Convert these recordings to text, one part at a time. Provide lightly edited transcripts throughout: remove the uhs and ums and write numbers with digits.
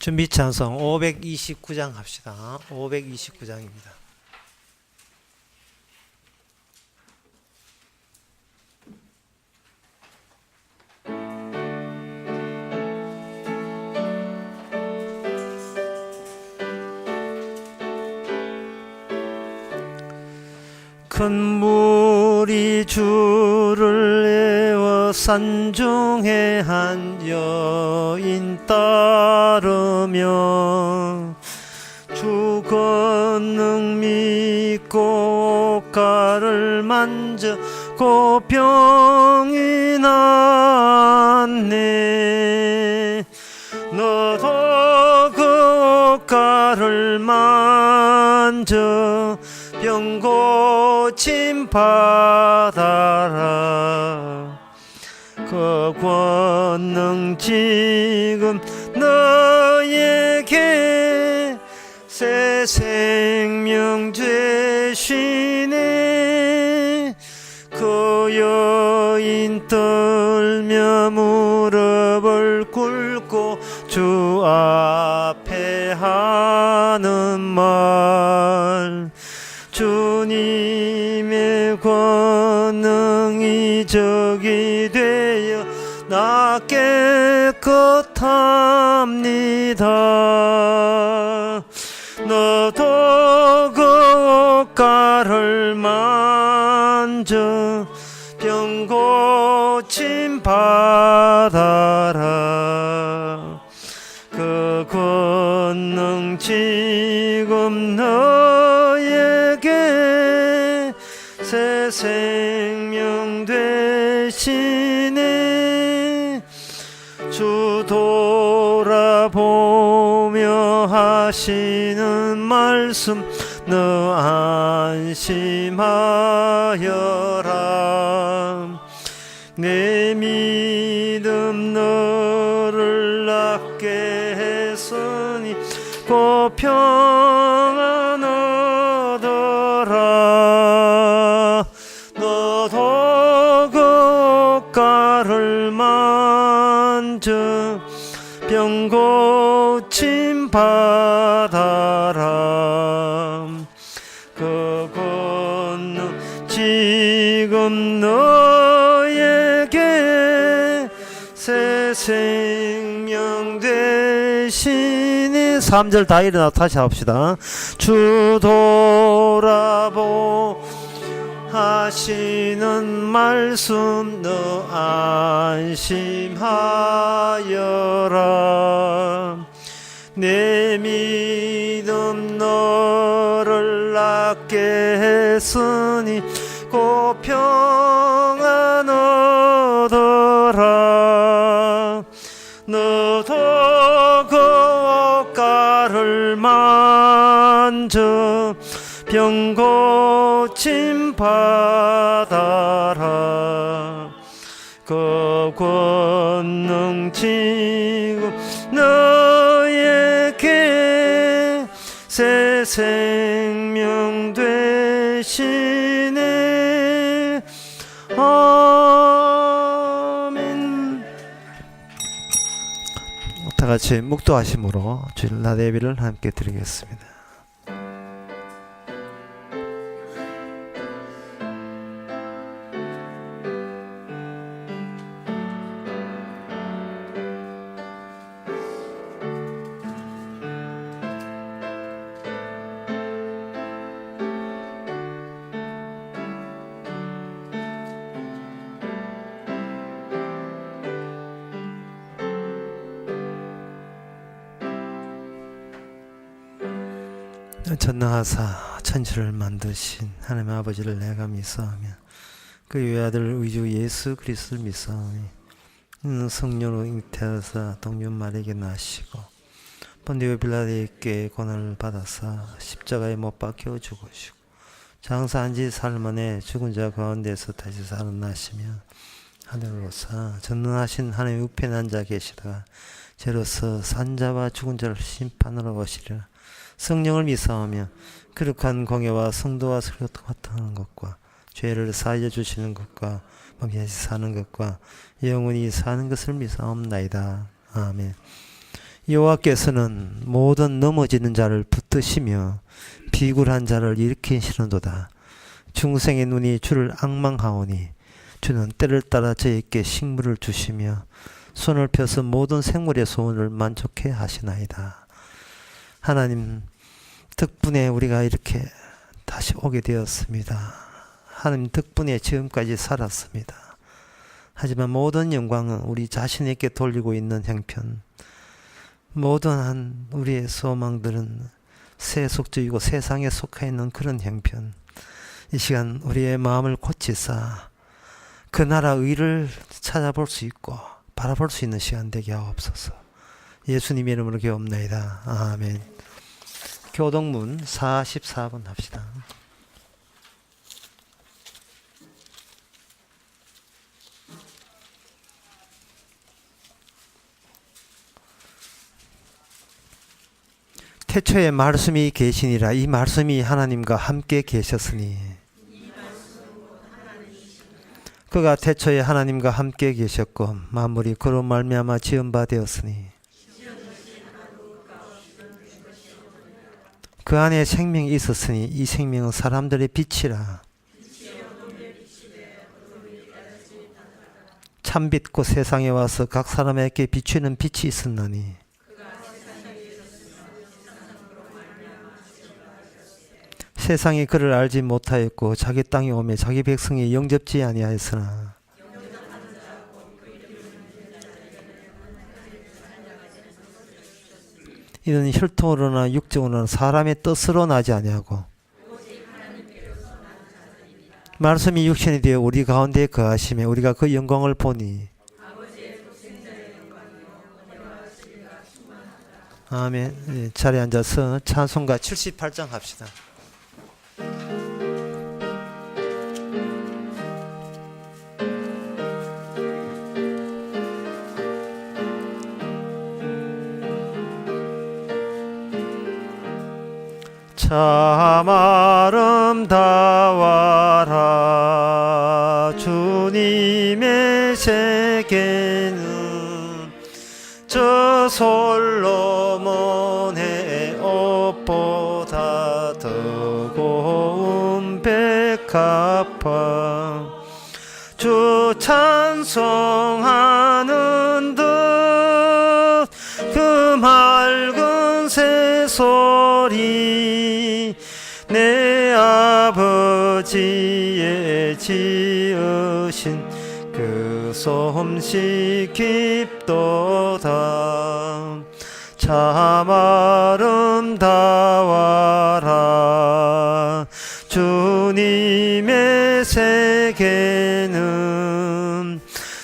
준비 찬송 529장 합시다. 529장입니다. 큰 물이 주를 에워 산중에 한 여인 따르며 주 권능 믿고 옷가를 만져 고 병이 낫네. 너도 그 옷가를 만져 병 고침 받아라. 그 권능 지금 너에게 새 생명 되시네. 그 여인 떨며 무릎을 꿇고 주 앞에 하는 말, 주님의 권능이 적이 되어 나 깨끗합니다. 너도 그 옷가를 만져 병 고침 받아라. 그 권능 지금 너에게 새 생명 되시네. 주 돌아보며 하시는 말씀 너 안심하여라. 내 믿음 너를 낫게 했으니 곧 평안 얻어라. 너도 그 옷가를 만져 병 고침 받아라. 그 권능 지금 너에게 새 생명 되시니. 3절 다 일어나 다시 합시다. 주 돌아보 하시는 말씀 너 안심하여라. 내 믿음 너를 낫게 했으니 곧 평안 얻어라. 너도 그 옷가를 만져 병 고침 받아라. 그 권능 지금 너에게 새 생명 되시네. 아멘. 다 같이 묵도하심으로 주일 낮 예배를 함께 드리겠습니다. 전능하사 천지를 만드신 하나님 아버지를 내가 믿사오며 그 외아들 의주 예수 그리스도를 믿사오니 성령으로 잉태하사 동년 마리에게 나시고 본디오 빌라도에게 고난을 받아사 십자가에 못 박혀 죽으시고 장사한 지 사흘 만에 죽은 자 가운데서 다시 살아나시며 하늘로 사 전능하신 하나님의 우편에 앉아 계시다가 저로서 산자와 죽은 자를 심판하러 오시리라. 성령을 믿사오며 거룩한 공예와 성도와 설교하는 것과 죄를 사하여 주시는 것과 범죄하시 사는 것과 영원히 사는 것을 믿사옵나이다. 아멘. 여호와께서는 모든 넘어지는 자를 붙드시며 비굴한 자를 일으키시는도다. 중생의 눈이 주를 앙망하오니 주는 때를 따라 저에게 식물을 주시며 손을 펴서 모든 생물의 소원을 만족해 하시나이다. 하나님 덕분에 우리가 이렇게 다시 오게 되었습니다. 하나님 덕분에 지금까지 살았습니다. 하지만 모든 영광은 우리 자신에게 돌리고 있는 형편, 모든 우리의 소망들은 세속적이고 세상에 속해 있는 그런 형편, 이 시간 우리의 마음을 고치사 그 나라 의를 찾아볼 수 있고 바라볼 수 있는 시간 되게 하옵소서. 예수님의 이름으로 기도옵나이다. 아멘. 교동문 44번 합시다. 태초에 말씀이 계시니라. 이 말씀이 하나님과 함께 계셨으니 그가 태초에 하나님과 함께 계셨고 만물이 그로 말미암아 지은 바 되었으니 그 안에 생명이 있었으니 이 생명은 사람들의 빛이라. 참빛 곧 세상에 와서 각 사람에게 비추는 빛이 있었나니 세상이 그를 알지 못하였고 자기 땅에 오매 자기 백성이 영접지 아니하였으나 이는 혈통으로나 육정으로나 사람의 뜻으로 나지 아니하고 말씀이 육신이 되어 우리 가운데 거하심에 우리가 그 영광을 보니 아멘. 자리에 앉아서 찬송가 78장 합시다. 참 아름다워라 주님의 세계는 저 솔로몬의 옷보다 더 고운 백합화 주 찬송하는 듯 그 맑은 새소리 내 아버지의 지으신 그 솜씨 깊도다. 참 아름다워라 주님의 세계는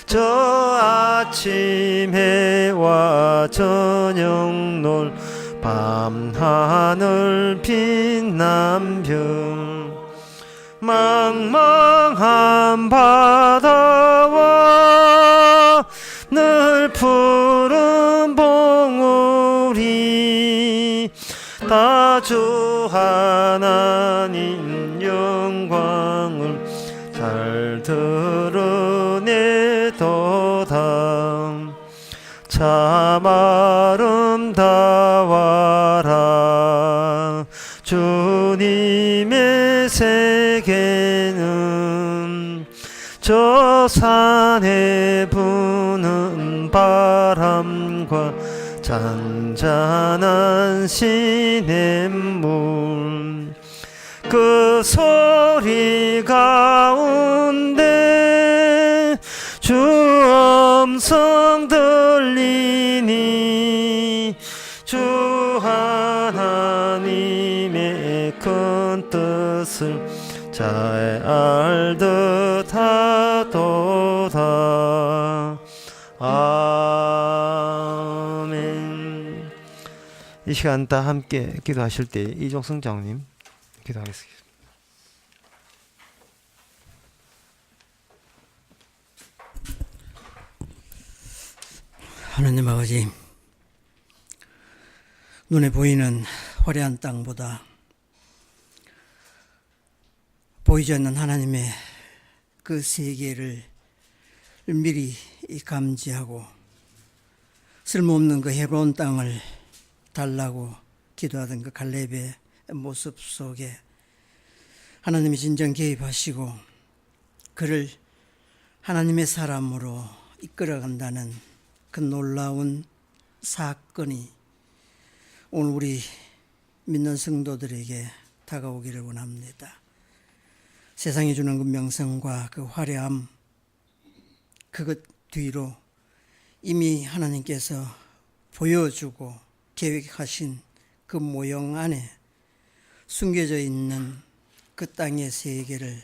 저 아침 해와 저녁 놀 밤하늘 빛난 별 망망한 바다와 늘 푸른 봉우리 다 주 하나님 영광을 잘 드러내도다. 참 아름다워라 주님의 세계는 저 산에 부는 바람과 잔잔한 시냇물 그 소리 가운데 주 음성 들리니 주 하나님의 큰 뜻을 잘 알듯 하도다. 아멘. 이 시간 다 함께 기도하실 때 이종성 장님 기도하겠습니다. 하나님 아버지, 눈에 보이는 화려한 땅보다 보이지 않는 하나님의 그 세계를 미리 감지하고 쓸모없는 그 헤브론 땅을 달라고 기도하던 그 갈렙의 모습 속에 하나님이 진정 개입하시고 그를 하나님의 사람으로 이끌어간다는 그 놀라운 사건이 오늘 우리 믿는 성도들에게 다가오기를 원합니다. 세상이 주는 그 명성과 그 화려함, 그것 뒤로 이미 하나님께서 보여주고 계획하신 그 모형 안에 숨겨져 있는 그 땅의 세계를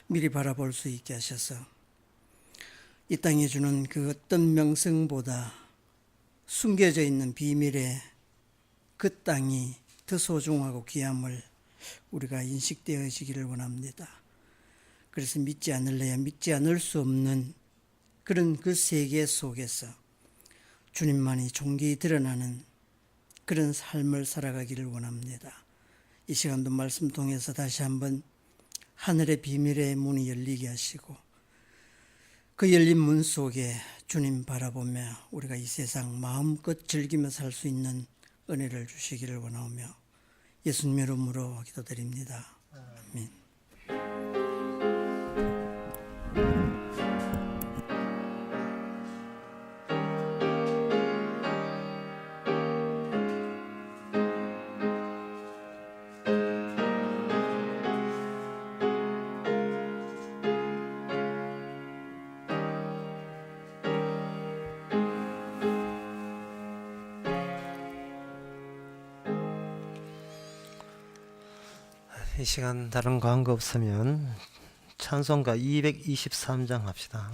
미리 바라볼 수 있게 하셔서 이 땅에 주는 그 어떤 명성보다 숨겨져 있는 비밀의 그 땅이 더 소중하고 귀함을 우리가 인식되어지기를 원합니다. 그래서 믿지 않을래야 믿지 않을 수 없는 그런 그 세계 속에서 주님만이 존귀히 드러나는 그런 삶을 살아가기를 원합니다. 이 시간도 말씀 통해서 다시 한번 하늘의 비밀의 문이 열리게 하시고 그 열린 문 속에 주님 바라보며 우리가 이 세상 마음껏 즐기며 살 수 있는 은혜를 주시기를 원하오며 예수님 이름으로 기도드립니다. 아멘. 이 시간 다른 광고 없으면 찬송가 223장 합시다.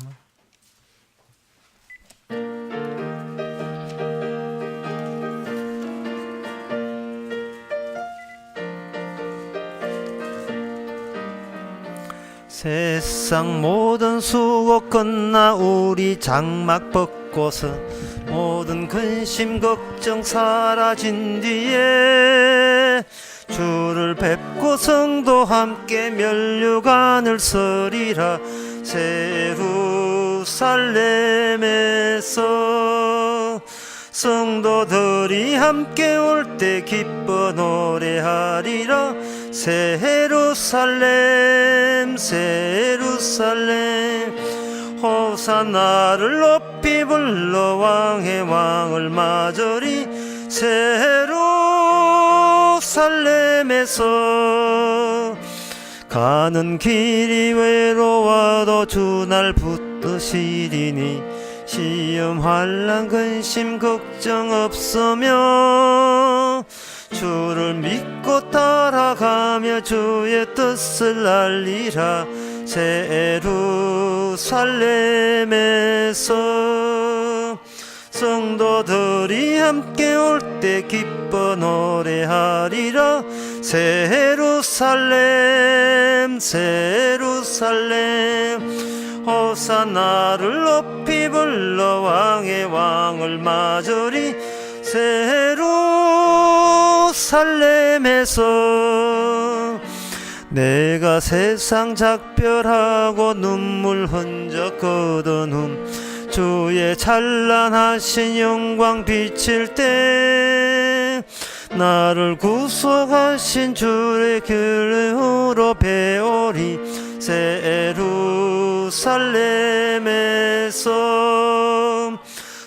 세상 모든 수고 끝나 우리 장막 벗고서 모든 근심 걱정 사라진 뒤에 주를 뵙고 성도 함께 면류관을 서리라. 새 예루살렘에서 성도들이 함께 올 때 기뻐 노래하리라. 새 예루살렘 새 예루살렘 호산나를 높이 불러 왕의 왕을 맞으리. 새 예루살렘에서 가는 길이 외로워도 주 날 붙드시리니 시험 환난 근심 걱정 없으며 주를 믿고 따라가며 주의 뜻을 알리라. 새 예루살렘에서 성도들이 함께 올 때 기뻐 노래하리라. 새 예루살렘 새 예루살렘 호산나를 높이 불러 왕의 왕을 맞으리. 새 예루살렘에서 내가 세상 작별하고 눈물 흔적 거두는 주의 찬란하신 영광 비칠 때 나를 구속하신 주의 길으로 배우리. 새 예루살렘에서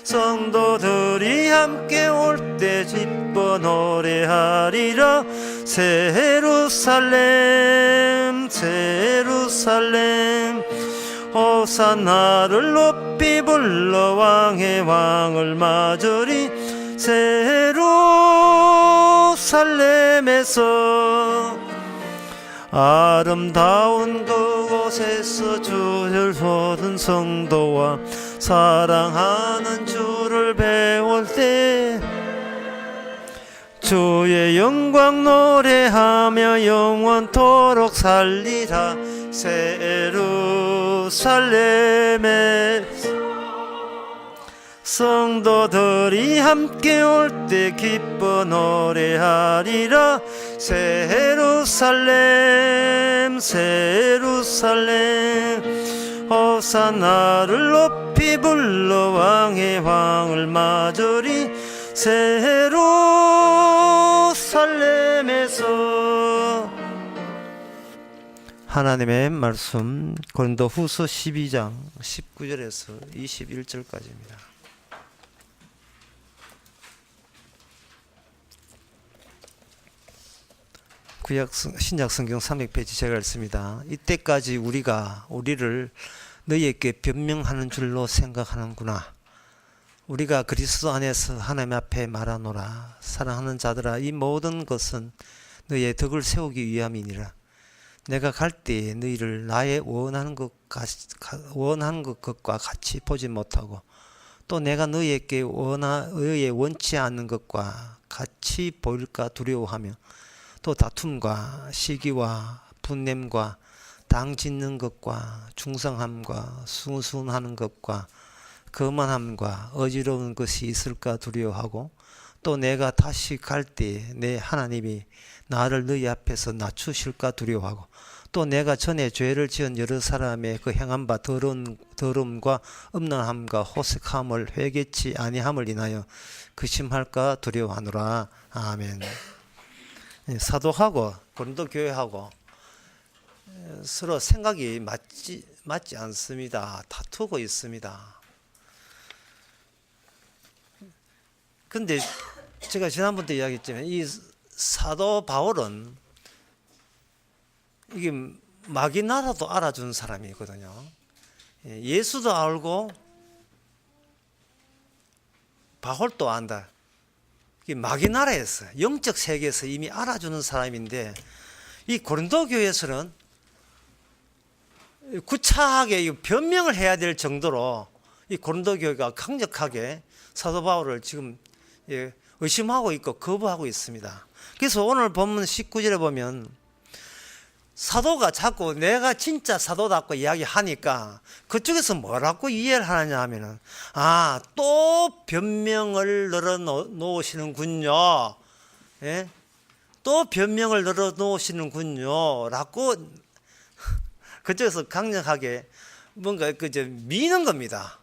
성도들이 함께 올 때 기뻐 노래하리라. 새 예루살렘 새 예루살렘 호산나를 높이 불러 왕의 왕을 맞으리. 새 예루살렘에서 아름다운 그곳에서 주를 보던 성도와 사랑하는 주를 배울 때 주의 영광 노래하며 영원토록 살리라. 새 예루살렘에 성도들이 함께 올 때 기뻐 노래하리라. 새 예루살렘 새 예루살렘 호산나를 높이 불러 왕의 왕을 맞으리 예루살렘에서. 하나님의 말씀 고린도후서 12장 19절에서 21절까지입니다. 신약 성경 300페이지 제가 읽습니다. 이때까지 우리를 너희에게 변명하는 줄로 생각하는구나. 우리가 그리스도 안에서 하나님 앞에 말하노라. 사랑하는 자들아, 이 모든 것은 너희의 덕을 세우기 위함이니라. 내가 갈 때에 너희를 나의 원하는 것과 같이 보지 못하고, 또 내가 너희에게 원치 않는 것과 같이 보일까 두려워하며, 또 다툼과 시기와 분냄과 당 짓는 것과 중상함과 순순하는 것과 거만함과 어지러운 것이 있을까 두려워하고, 또 내가 다시 갈 때에 내 하나님이 나를 너희 앞에서 낮추실까 두려워하고, 또 내가 전에 죄를 지은 여러 사람의 그 행한 바 더러움과 음란함과 호색함을 회개치 아니함을 인하여 근심할까 두려워하노라. 아멘. 사도하고 고린도 교회하고 서로 생각이 맞지 않습니다. 다투고 있습니다. 근데 제가 지난번도 이야기했지만 이 사도 바울은 이게 마귀나라도 알아준 사람이거든요. 예수도 알고 바울도 안다. 마귀나라에서 영적 세계에서 이미 알아주는 사람인데, 이 고린도 교회에서는 구차하게 변명을 해야 될 정도로 이 고린도 교회가 강력하게 사도 바울을 지금 의심하고 있고 거부하고 있습니다. 그래서 오늘 본문 19절에 보면 사도가 자꾸 내가 진짜 사도답고 이야기하니까 그쪽에서 뭐라고 이해를 하느냐 하면은, 또 변명을 늘어 놓으시는군요. 예? 또 변명을 늘어 놓으시는군요. 라고 그쪽에서 강력하게 뭔가 미는 겁니다.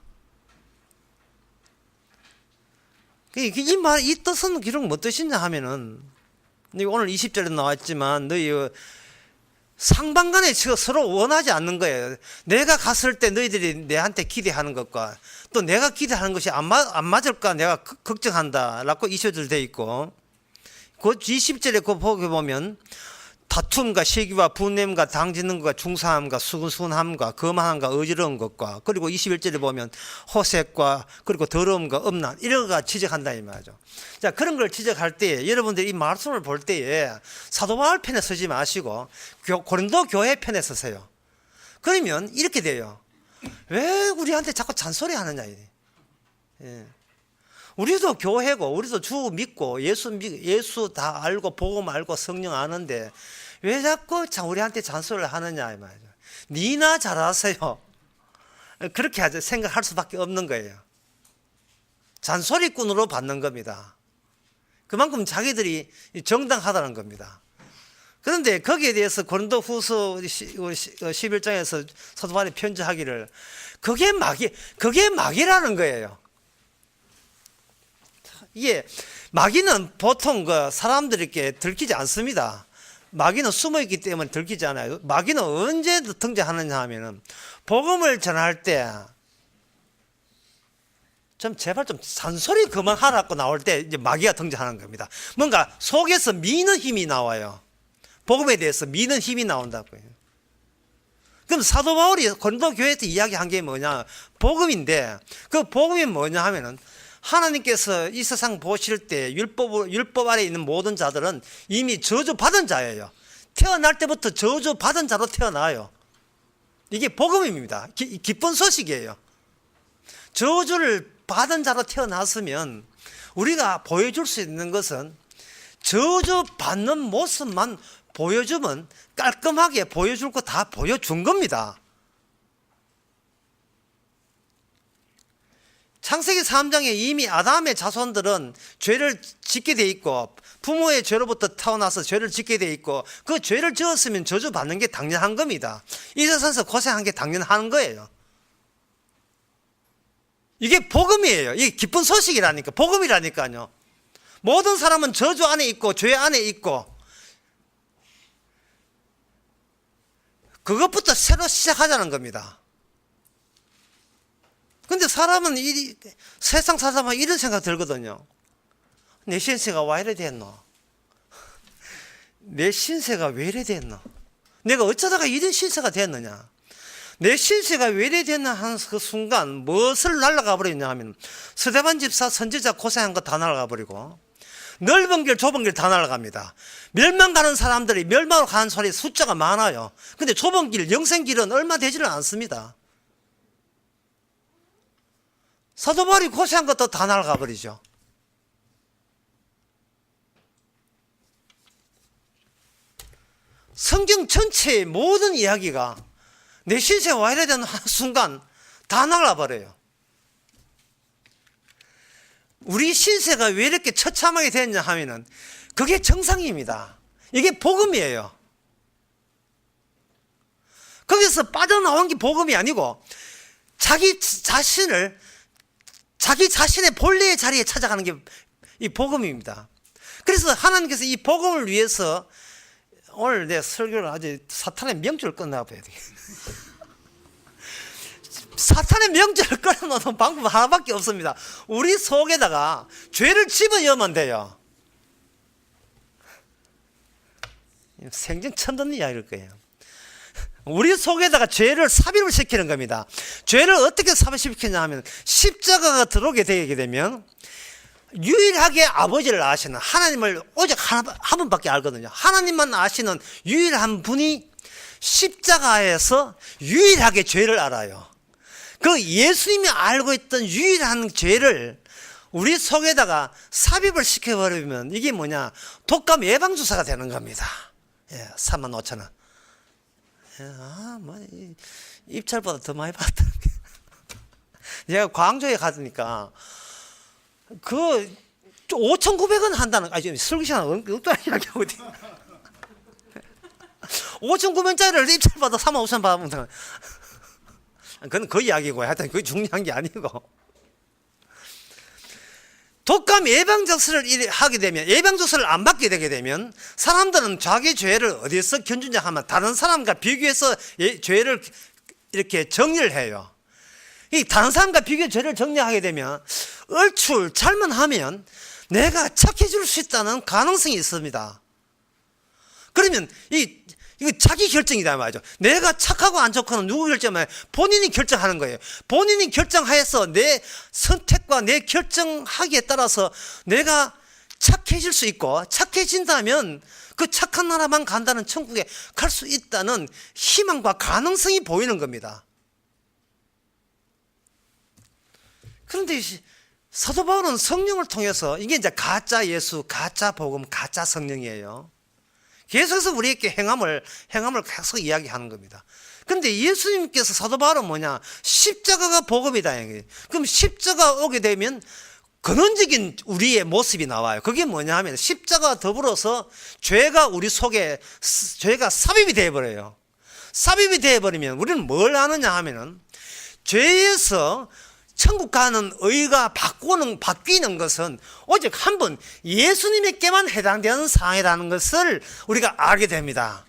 이 뜻은 기록 뭐 뜻이냐 하면은, 오늘 20절에 나왔지만 너희 상반간에 서로 원하지 않는 거예요. 내가 갔을 때 너희들이 내한테 기대하는 것과 또 내가 기대하는 것이 안 맞을까 내가 걱정한다 라고 20절 되어 있고, 그 20절에 그 보게 보면 다툼과 시기와 분냄과 당짓는 것과 중상함과 수근수근함과 거만함과 어지러운 것과, 그리고 21절에 보면 호색과 그리고 더러움과 음란, 이런 거가 지적한다 이 말이죠. 자, 그런 걸 지적할 때 여러분들이 이 말씀을 볼 때에 사도 바울 편에 서지 마시고 고린도 교회 편에 서세요. 그러면 이렇게 돼요. 왜 우리한테 자꾸 잔소리 하느냐. 우리도 교회고 우리도 주 믿고 예수 다 알고 복음 알고 성령 아는데 왜 자꾸 우리한테 잔소리를 하느냐 이 말이죠. 니나 잘하세요. 그렇게 생각할 수밖에 없는 거예요. 잔소리꾼으로 받는 겁니다. 그만큼 자기들이 정당하다는 겁니다. 그런데 거기에 대해서 고린도후서 11장에서 사도 바울이 편지하기를 그게 마귀라는 거예요. 이게 마귀는 보통 사람들에게 들키지 않습니다. 마귀는 숨어 있기 때문에 들키지 않아요. 마귀는 언제 등장하느냐 하면은 복음을 전할 때 제발 잔소리 그만하라고 나올 때 이제 마귀가 등장하는 겁니다. 뭔가 속에서 미는 힘이 나와요. 복음에 대해서 미는 힘이 나온다고요. 그럼 사도 바울이 고린도 교회에서 이야기한 게 뭐냐? 복음인데 그 복음이 뭐냐 하면은 하나님께서 이 세상 보실 때 율법 아래 있는 모든 자들은 이미 저주받은 자예요. 태어날 때부터 저주받은 자로 태어나요. 이게 복음입니다. 기쁜 소식이에요. 저주를 받은 자로 태어났으면 우리가 보여줄 수 있는 것은 저주받는 모습만 보여주면 깔끔하게 보여줄 거 다 보여준 겁니다. 창세기 3장에 이미 아담의 자손들은 죄를 짓게 돼 있고 부모의 죄로부터 태어나서 죄를 짓게 돼 있고 그 죄를 지었으면 저주받는 게 당연한 겁니다. 이 세상에서 고생한 게 당연한 거예요. 이게 복음이에요. 이게 기쁜 소식이라니까. 복음이라니까요. 모든 사람은 저주 안에 있고 죄 안에 있고 그것부터 새로 시작하자는 겁니다. 근데 사람은 세상 살다만 이런 생각 들거든요. 내 신세가 왜 이래 됐노? 내 신세가 왜 이래 됐노? 내가 어쩌다가 이런 신세가 됐느냐? 내 신세가 왜 이래 됐나 하는 그 순간 무엇을 날아가 버렸냐 하면 스데반 집사 선지자 고생한 거 다 날아가 버리고 넓은 길 좁은 길 다 날아갑니다. 멸망 가는 사람들이 멸망으로 가는 소리 숫자가 많아요. 근데 좁은 길 영생길은 얼마 되지는 않습니다. 사도 바울이 고생한 것도 다 날아가 버리죠. 성경 전체의 모든 이야기가 내 신세가 와 이래 되는 순간 다 날아버려요. 우리 신세가 왜 이렇게 처참하게 됐냐 하면은 그게 정상입니다. 이게 복음이에요. 거기서 빠져나온 게 복음이 아니고 자기 자신의 본래의 자리에 찾아가는 게 이 복음입니다. 그래서 하나님께서 이 복음을 위해서 오늘 내 설교를 아주 사탄의 명절을 끝나봐야 돼. 사탄의 명절을 끊어놓는 방법 하나밖에 없습니다. 우리 속에다가 죄를 집어넣으면 돼요. 생전 처음 듣는 이야기일 거예요. 우리 속에다가 죄를 삽입을 시키는 겁니다. 죄를 어떻게 삽입시키냐 하면 십자가가 들어오게 되게 되면 유일하게 아버지를 아시는 하나님을 오직 한 분밖에 알거든요. 하나님만 아시는 유일한 분이 십자가에서 유일하게 죄를 알아요. 그 예수님이 알고 있던 유일한 죄를 우리 속에다가 삽입을 시켜버리면 이게 뭐냐? 독감 예방주사가 되는 겁니다. 35,000원. 입찰보다 더 많이 받다. 제가 광주에 가니까 그 5,900원 한다는, 설교 시간 엉뚱한 이야기 하거든. 5,900원짜리를 입찰받아 35,000원 받으면 그건 그 이야기고 하여튼 그게 중요한 게 아니고 독감 예방접수를 하게 되면 예방접수를 안 받게 되게 되면 사람들은 자기 죄를 어디서 견주냐 하면 다른 사람과 비교해서 죄를 이렇게 정리를 해요. 이 다른 사람과 비교해 죄를 정리하게 되면 얼추 잘못하면 내가 착해질 수 있다는 가능성이 있습니다. 그러면 이거 자기 결정이다 말이죠. 내가 착하고 안 좋고는 누구 결정이에요? 본인이 결정하는 거예요. 본인이 결정하여서 내 선택과 내 결정하기에 따라서 내가 착해질 수 있고 착해진다면 그 착한 나라만 간다는 천국에 갈 수 있다는 희망과 가능성이 보이는 겁니다. 그런데 사도 바울은 성령을 통해서 이게 이제 가짜 예수, 가짜 복음, 가짜 성령이에요. 계속해서 우리에게 행함을 계속 이야기하는 겁니다. 그런데 예수님께서 사도 바울은 뭐냐? 십자가가 복음이다. 그럼 십자가 오게 되면 근원적인 우리의 모습이 나와요. 그게 뭐냐 하면 십자가 더불어서 죄가 우리 속에 죄가 삽입이 되어버려요. 삽입이 되어버리면 우리는 뭘 하느냐 하면은 죄에서 천국 가는 의가 바뀌는 것은 오직 한 분 예수님에게만 해당되는 상황이라는 것을 우리가 알게 됩니다.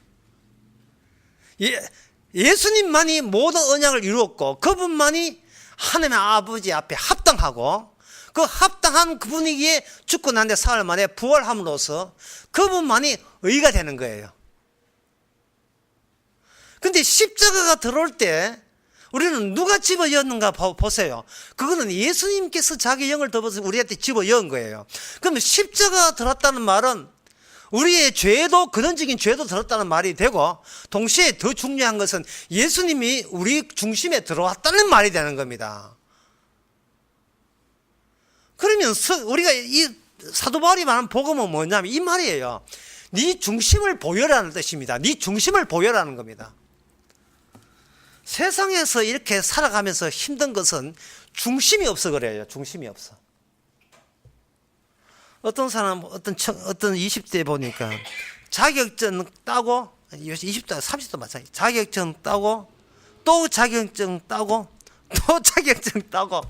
예수님만이 모든 언약을 이루었고 그분만이 하나님의 아버지 앞에 합당하고 그 합당한 그 분위기에 죽고 난 뒤 사흘 만에 부활함으로써 그분만이 의가 되는 거예요. 그런데 십자가가 들어올 때 우리는 누가 집어넣는가 보세요. 그거는 예수님께서 자기 영을 덮어서 우리한테 집어넣은 거예요. 그러면 십자가가 들었다는 말은 우리의 죄도 근원적인 죄도 들었다는 말이 되고 동시에 더 중요한 것은 예수님이 우리 중심에 들어왔다는 말이 되는 겁니다. 그러면 우리가 이 사도 바울이 말하는 복음은 뭐냐면 이 말이에요. 네 중심을 보여라는 뜻입니다. 네 중심을 보여라는 겁니다. 세상에서 이렇게 살아가면서 힘든 것은 중심이 없어 그래요. 중심이 없어. 어떤 사람, 어떤 20대 보니까 자격증 따고, 20대, 30대 마찬가지. 자격증 따고, 또 자격증 따고, 또 자격증 따고.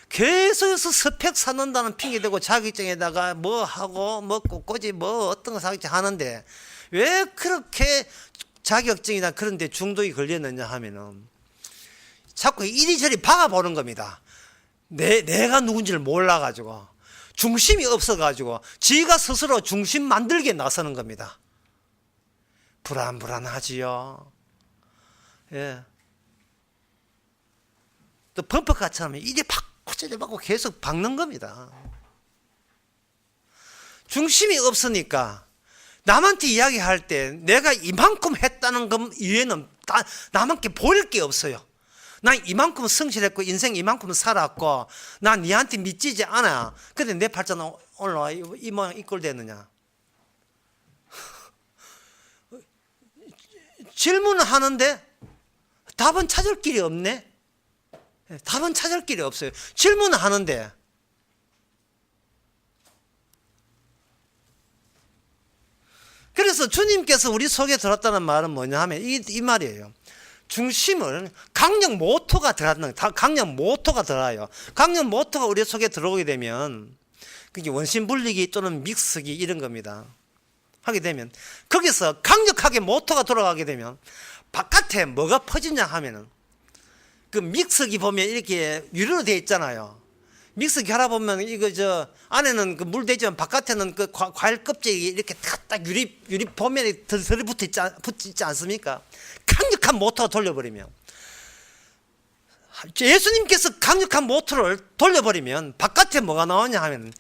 계속해서 스펙 쌓는다는 핑계 대고 자격증에다가 뭐 하고 뭐 꽃꽂이 뭐 어떤 거 자격증 하는데 왜 그렇게 자격증이나 그런 데 중독이 걸렸느냐 하면은 자꾸 이리저리 박아보는 겁니다. 내가 누군지를 몰라가지고 중심이 없어가지고 지가 스스로 중심 만들게 나서는 겁니다. 불안불안하지요. 예. 또 범퍼카처럼 이리 박고 저리 박고 계속 박는 겁니다. 중심이 없으니까 남한테 이야기할 때 내가 이만큼 했다는 것 이외에는 남한테 보일 게 없어요. 난 이만큼 성실했고 인생 이만큼 살았고 난 니한테 믿지지 않아. 근데 내 팔자는 올라와 이 모양 이 꼴 됐느냐. 질문을 하는데 답은 찾을 길이 없네. 답은 찾을 길이 없어요. 질문을 하는데 그래서 주님께서 우리 속에 들었다는 말은 뭐냐 하면 이 말이에요. 중심을 강력 모토가 들어가요. 강력 모토가 우리 속에 들어오게 되면 그게 원심 분리기 또는 믹스기 이런 겁니다. 하게 되면 거기서 강력하게 모토가 돌아가게 되면 바깥에 뭐가 퍼지냐 하면은 그 믹스기 보면 이렇게 유리로 되어 있잖아요. 믹스기 하다 보면 이거 저 안에는 그 물 되지만 바깥에는 그 과일 껍질이 이렇게 딱 유리 표면에 붙지 있지 않습니까? 강력한 모터가 돌려버리면 예수님께서 강력한 모터를 돌려버리면 바깥에 뭐가 나오냐 하면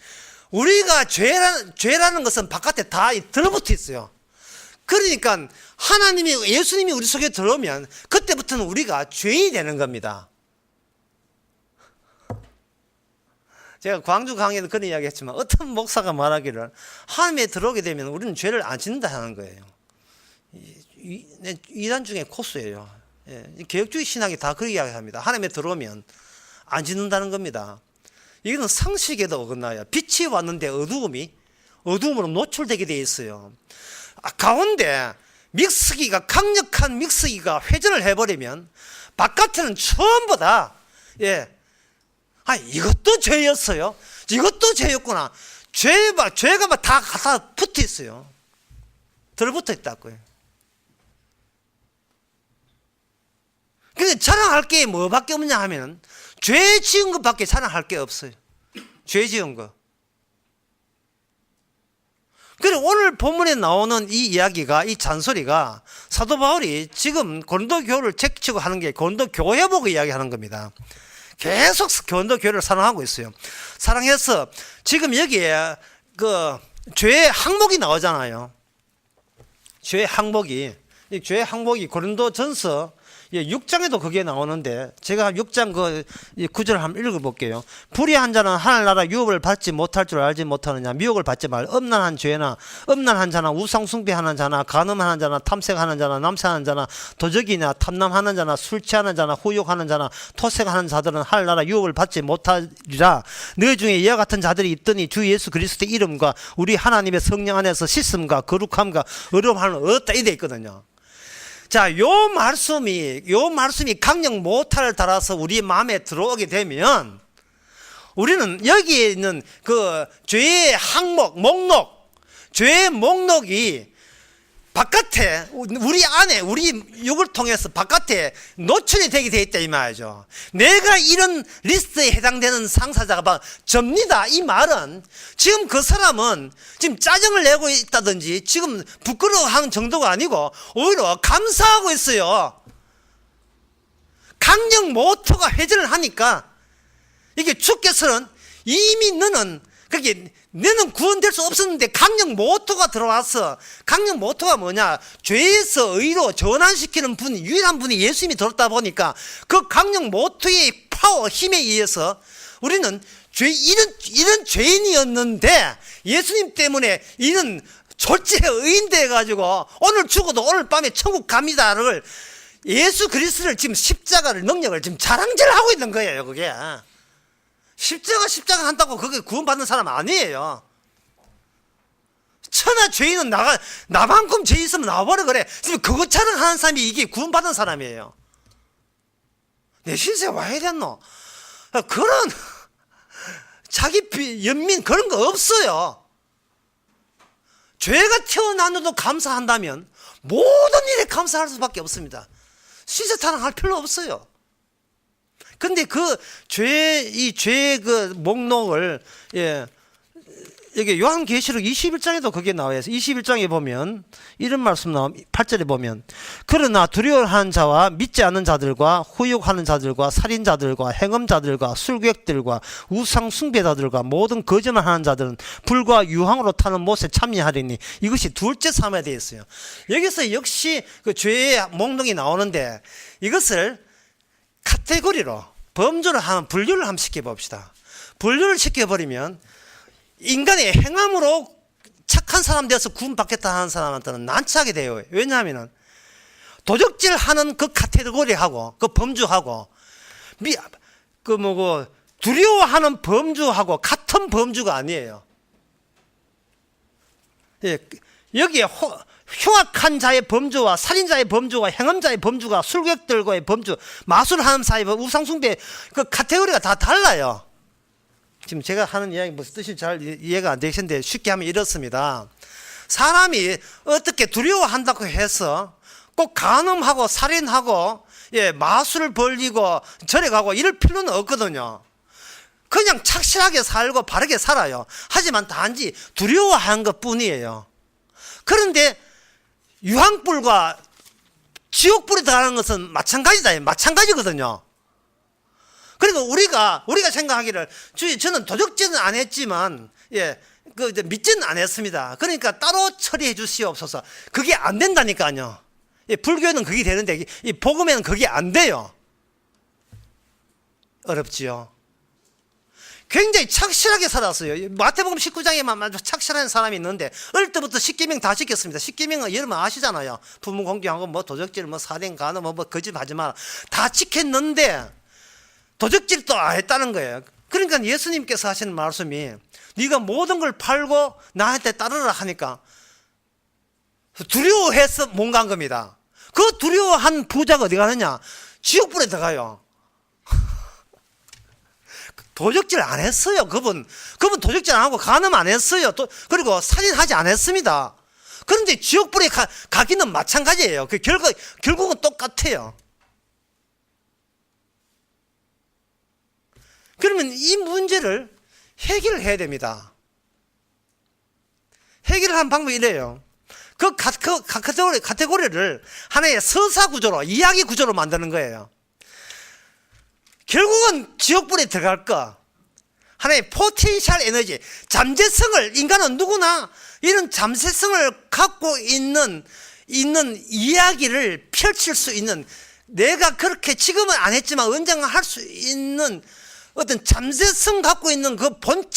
우리가 죄라는 것은 바깥에 다 들어붙어 있어요. 그러니까 예수님이 우리 속에 들어오면 그때부터는 우리가 죄인이 되는 겁니다. 제가 광주 강의에도 그런 이야기 했지만 어떤 목사가 말하기를 하나님에 들어오게 되면 우리는 죄를 안 짓는다 하는 거예요. 이단 중에 코스예요. 개혁주의 신학이 다 그 이야기합니다. 하나님에 들어오면 안 짓는다는 겁니다. 이거는 상식에도 어긋나요. 빛이 왔는데 어두움으로 노출되게 돼 있어요. 가운데 강력한 믹스기가 회전을 해버리면 바깥에는 전부 다 이것도 죄였어요. 이것도 죄였구나. 죄가 막 다 갖다 붙어 있어요. 들어붙어 있다고요. 근데 자랑할 게 뭐밖에 없냐 하면 죄 지은 것밖에 자랑할 게 없어요. 죄 지은 거. 그리고 오늘 본문에 나오는 이 이야기가, 이 잔소리가 사도 바울이 지금 고린도 교회를 책치고 하는 게 고린도 교회 보고 이야기하는 겁니다. 계속 고린도 교회를 사랑하고 있어요. 사랑해서 지금 여기에 그 죄의 항목이 나오잖아요. 죄의 항목이 고린도 전서 6장에도 그게 나오는데 제가 6장 그 9절 한번 읽어볼게요. 불의한 자는 하늘나라 유업을 받지 못할 줄 알지 못하느냐. 미혹을 받지 말. 음란한 죄나 음란한 자나 우상숭배하는 자나 간음하는 자나 탐색하는 자나 남색하는 자나 도적이나 탐남하는 자나 술 취하는 자나 후욕하는 자나 토색하는 자들은 하늘나라 유업을 받지 못하리라. 너희 중에 이와 같은 자들이 있더니 주 예수 그리스도의 이름과 우리 하나님의 성령 안에서 씻음과 거룩함과 의로움을 얻다 이래 있거든요. 자, 요 말씀이 강력 모타를 달아서 우리 마음에 들어오게 되면 우리는 여기에 있는 그 죄의 항목, 죄의 목록이 바깥에 우리 안에 우리 육을 통해서 바깥에 노출이 되게 돼 있다 이 말이죠. 내가 이런 리스트에 해당되는 상사자가 막 접니다. 이 말은 지금 그 사람은 지금 짜증을 내고 있다든지 지금 부끄러워하는 정도가 아니고 오히려 감사하고 있어요. 강력 모토가 회전을 하니까 이게 주께서는 이미 너는 구원될 수 없었는데 강력 모토가 들어와서, 강력 모토가 뭐냐? 죄에서 의로 전환시키는 유일한 분이 예수님이 들었다 보니까 그 강력 모토의 파워, 힘에 의해서 우리는 이런 죄인이었는데 예수님 때문에 이런 졸지에 의인돼 가지고 오늘 죽어도 오늘 밤에 천국 갑니다를 예수 그리스도를 지금 십자가를 능력을 지금 자랑질하고 있는 거예요. 그게 십자가 한다고 그게 구원받는 사람 아니에요. 천하 죄인은 나만큼 죄 있으면 나와버려 그래. 지금 그거 자랑하는 사람이 이게 구원받는 사람이에요. 내 신세 왜 이랬노? 그런 자기 연민 그런 거 없어요. 죄가 태어나도 감사한다면 모든 일에 감사할 수밖에 없습니다. 시세타령할 필요 없어요. 근데 그 이 죄의 그 목록을, 여기 요한계시록 21장에도 그게 나와요. 21장에 보면 이런 말씀 나옵니다. 8절에 보면, 그러나 두려워하는 자와 믿지 않는 자들과 후욕하는 자들과 살인자들과 행음자들과 술객들과 우상 숭배자들과 모든 거짓말하는 자들은 불과 유황으로 타는 못에 참여하리니 이것이 둘째 삼아야 되어 있어요. 여기서 역시 그 죄의 목록이 나오는데, 이것을 카테고리로 범주를 분류를 한번 시켜봅시다. 분류를 시켜버리면 인간의 행함으로 착한 사람 되어서 구원받겠다 하는 사람한테는 난처하게 돼요. 왜냐하면 도적질하는 그 카테고리하고 그 범주하고 두려워하는 범주하고 같은 범주가 아니에요. 여기에 흉악한 자의 범주와 살인자의 범주와 행음자의 범주가 술객들과의 범주, 마술하는 사이 우상숭배 그 카테고리가 다 달라요. 지금 제가 하는 이야기 무슨 뜻인지 잘 이해가 안 되시는데 쉽게 하면 이렇습니다. 사람이 어떻게 두려워한다고 해서 꼭 간음하고 살인하고 마술을 벌리고 절에 가고 이럴 필요는 없거든요. 그냥 착실하게 살고 바르게 살아요. 하지만 단지 두려워하는 것 뿐이에요. 그런데 유황불과 지옥불에 들어가는 것은 마찬가지거든요. 그리고 우리가 생각하기를, 저는 도적질은 안 했지만, 믿지는 안 했습니다. 그러니까 따로 처리해 주시옵소서. 그게 안 된다니까요. 불교에는 그게 되는데, 이 복음에는 그게 안 돼요. 어렵지요. 굉장히 착실하게 살았어요. 마태복음 19장에만 착실한 사람이 있는데, 어릴 때부터 십계명 다 지켰습니다. 십계명은 여러분 아시잖아요. 부모 공경하고 도적질, 살인, 간음, 거짓하지 마라. 다 지켰는데, 도적질도 안 했다는 거예요. 그러니까 예수님께서 하시는 말씀이, 네가 모든 걸 팔고 나한테 따르라 하니까 두려워해서 못 간 겁니다. 그 두려워한 부자가 어디 가느냐? 지옥불에 들어가요. 도적질 안 했어요. 그분 도적질 안 하고 간음 안 했어요. 그리고 살인하지 않았습니다. 그런데 지옥불에 가기는 마찬가지예요. 결국은 똑같아요. 그러면 이 문제를 해결을 해야 됩니다. 해결을 하는 방법이 이래요. 그 카테고리를 하나의 서사 구조로, 이야기 구조로 만드는 거예요. 결국은 지옥불에 들어갈 거, 하나의 포텐셜 에너지, 잠재성을, 인간은 누구나 이런 잠재성을 갖고 있는 이야기를 펼칠 수 있는, 내가 그렇게 지금은 안 했지만 언젠가 할 수 있는 어떤 잠재성 갖고 있는 그 본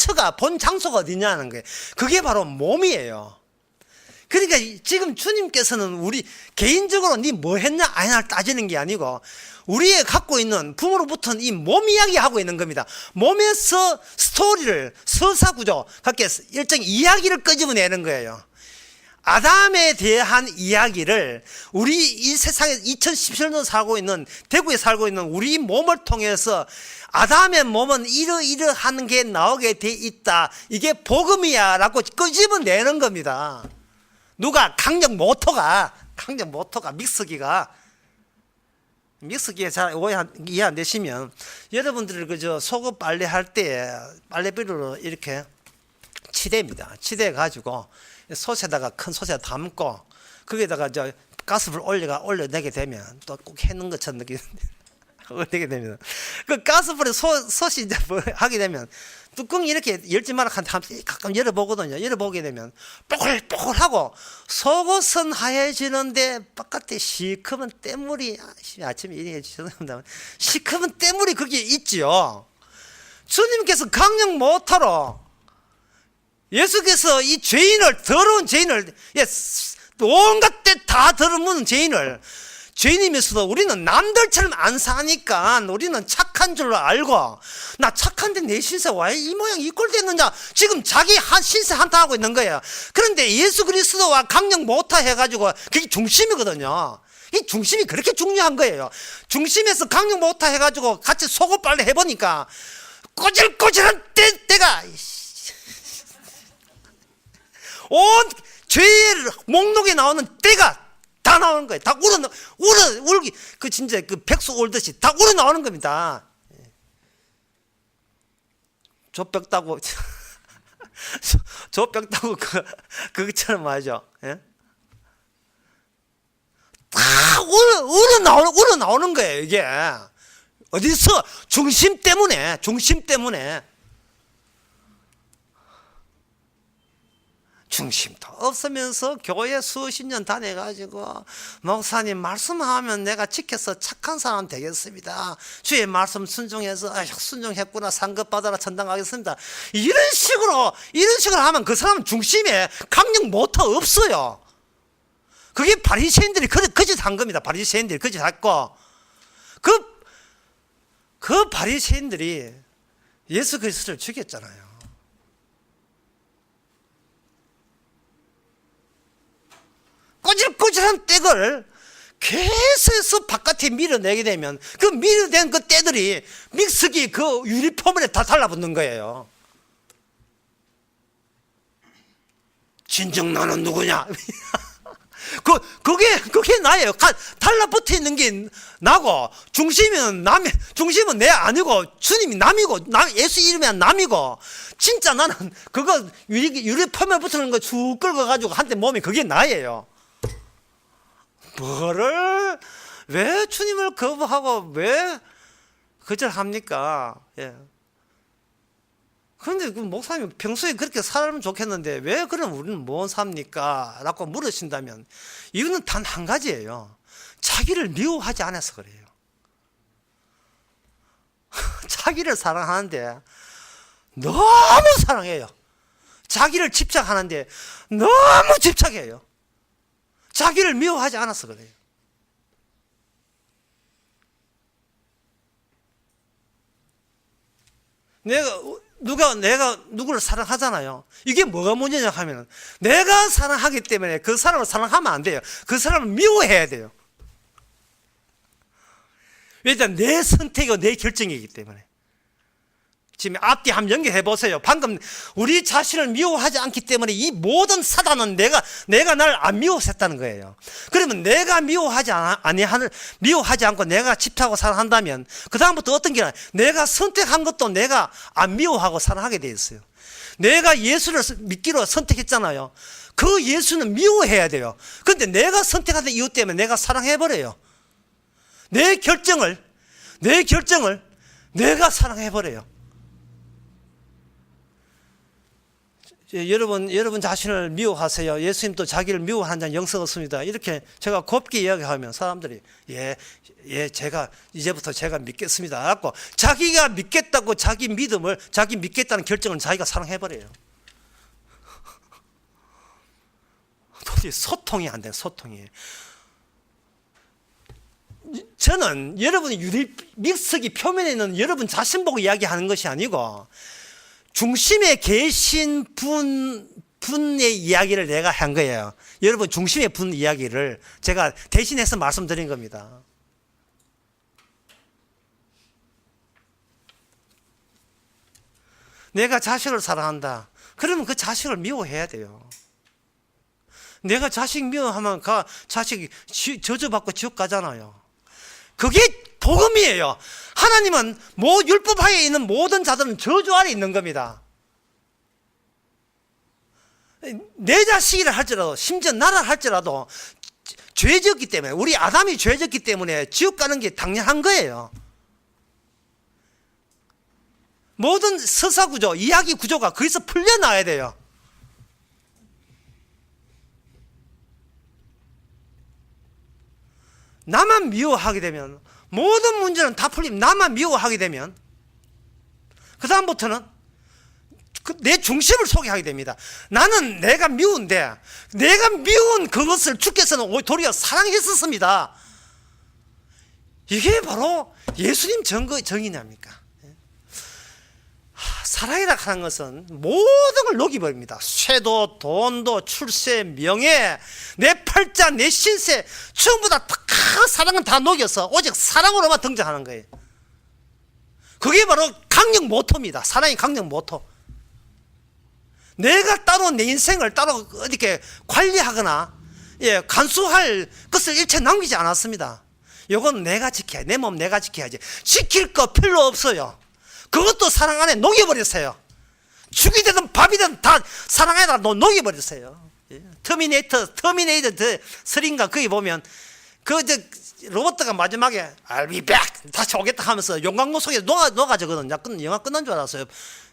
장소가 어디냐는 거예요. 그게 바로 몸이에요. 그러니까 지금 주님께서는 우리 개인적으로 네 뭐 했냐 안 했냐 따지는 게 아니고, 우리의 갖고 있는 부모로부터는 이 몸 이야기 하고 있는 겁니다. 몸에서 스토리를, 서사 구조, 각기 일정 이야기를 끄집어내는 거예요. 아담에 대한 이야기를 우리 이 세상에 2017년 살고 있는, 대구에 살고 있는 우리 몸을 통해서 아담의 몸은 이러이러한 게 나오게 돼 있다, 이게 복음이야 라고 끄집어내는 겁니다. 누가? 강력 모터가 믹서기가 잘 이해 안 되시면, 여러분들 그저 속옷 빨래할 때 빨래비누로 이렇게 치대입니다. 치대 가지고 솥에다가, 큰 솥에 담고 거기에다가 가스불 올려내게 되면 또 꼭 해는 것처럼 느끼는데 올리게 됩니다. 그 가스불에 솥이 이제 하게 되면 뚜껑이 이렇게 열지 마라 가끔 열어보거든요. 열어보게 되면 뽀글뽀글하고 속옷은 하얘지는데 바깥에 시커먼 때물이, 아침에 이래 죄송합니다, 시커먼 때물이 거기에 있지요. 주님께서 강력 모터로 예수께서 이 더러운 죄인을, 온갖 때 다 더러운 죄인을, 죄인이면서도 우리는 남들처럼 안 사니까 우리는 착한 줄로 알고, 나 착한데 내 신세 왜 이 모양 이 꼴 됐느냐, 지금 자기 신세 한탄하고 있는 거예요. 그런데 예수 그리스도와 강력 모터 해가지고 그게 중심이거든요. 이 중심이 그렇게 중요한 거예요. 중심에서 강력 모터 해가지고 같이 속옷 빨래 해보니까 꼬질꼬질한 때가 온 죄의 목록에 나오는 때가 다 나오는 거예요. 다 울기 그 진짜 그 백수 울듯이 다 우러 나오는 겁니다. 조벽 따고 조벽 따고 그것처럼 말이죠. 예? 다 우러 나오는 거예요. 이게 어디서 중심 때문에 중심도 없으면서 교회 수십 년 다녀가지고 목사님 말씀하면 내가 지켜서 착한 사람 되겠습니다. 주의 말씀 순종해서 순종했구나 상급 받아라 천당 가겠습니다. 이런 식으로 하면 그 사람은 중심에 강력 모터 없어요. 그게 바리새인들이 거짓한 겁니다. 바리새인들이 거짓했고 그 바리새인들이 예수 그리스도를 죽였잖아요. 꼬질꼬질한 떼를 계속해서 바깥에 밀어내게 되면 그 밀어낸 그 떼들이 믹스기 그 유니폼에 다 달라붙는 거예요. 진정 나는 누구냐? 그게 나예요. 달라붙어 있는 게 나고 중심은 내 아니고 주님이 남이고 예수 이름이 남이고 진짜 나는 그거 유리폼에 붙는 거 쭉 끌고 가지고 한때 몸이 그게 나예요. 왜 주님을 거부하고 왜 거절합니까? 예. 그런데 그 목사님 평소에 그렇게 살면 좋겠는데 왜 그럼 우리는 못 삽니까? 라고 물으신다면 이유는 단 한 가지예요. 자기를 미워하지 않아서 그래요. 자기를 사랑하는데 너무 사랑해요. 자기를 집착하는데 너무 집착해요. 자기를 미워하지 않아서 그래요. 내가 누구를 사랑하잖아요. 이게 뭐가 문제냐 하면 내가 사랑하기 때문에 그 사람을 사랑하면 안 돼요. 그 사람을 미워해야 돼요. 일단 내 선택이고 내 결정이기 때문에. 지금 앞뒤 한번 연결해 보세요. 방금 우리 자신을 미워하지 않기 때문에 이 모든 사단은 내가 날 안 미워했다는 거예요. 그러면 내가 미워하지 않고 내가 집착하고 사랑한다면 그 다음부터 어떤 게 내가 선택한 것도 내가 안 미워하고 사랑하게 돼 있어요. 내가 예수를 믿기로 선택했잖아요. 그 예수는 미워해야 돼요. 그런데 내가 선택한 이유 때문에 내가 사랑해버려요. 내 결정을 내가 사랑해버려요. 여러분 자신을 미워하세요. 예수님도 자기를 미워하는 자는 영생 없습니다. 이렇게 제가 곱게 이야기하면 사람들이 제가 이제부터 제가 믿겠습니다. 라고 자기가 믿겠다고 자기 믿겠다는 결정을 자기가 사랑해버려요. 도대체 소통이 안 돼요. 소통이. 저는 여러분이 믹스기 표면에 있는 여러분 자신 보고 이야기하는 것이 아니고 중심에 계신 분의 이야기를 내가 한 거예요. 여러분 중심의 분 이야기를 제가 대신해서 말씀드린 겁니다. 내가 자식을 사랑한다. 그러면 그 자식을 미워해야 돼요. 내가 자식 미워하면 그 자식이 저주받고 지옥 가잖아요. 그게 복음이에요. 하나님은 율법하에 있는 모든 자들은 저주 아래 있는 겁니다. 내 자식이라 할지라도 심지어 나라 할지라도 죄졌기 때문에 우리 아담이 죄졌기 때문에 지옥 가는 게 당연한 거예요. 모든 서사구조, 이야기 구조가 거기서 풀려나야 돼요. 나만 미워하게 되면 모든 문제는 다 풀리면 나만 미워하게 되면 그 다음부터는 내 중심을 소개하게 됩니다. 나는 내가 미운데 내가 미운 그것을 주께서는 도리어 사랑했었습니다. 이게 바로 예수님 정의냐입니까? 사랑이라 하는 것은 모든 걸 녹이버립니다. 쇠도 돈도 출세 명예 내 팔자 내 신세 전부 다 사랑은 다 녹여서 오직 사랑으로만 등장하는 거예요. 그게 바로 강력 모토입니다. 사랑이 강력 모토. 내가 따로 내 인생을 따로 이렇게 관리하거나 간수할 것을 일체 남기지 않았습니다. 이건 내가 지켜야, 내 몸 내가 지켜야지. 지킬 거 필요 없어요. 그것도 사랑 안에 녹여버렸어요. 죽이 되든 밥이 되든 다 사랑 안에다 녹여버렸어요. 터미네이터 3인가 거기 보면 로봇가 마지막에 I'll be back 다시 오겠다 하면서 용광로 속에 녹아지거든요. 영화 끝난 줄 알았어요.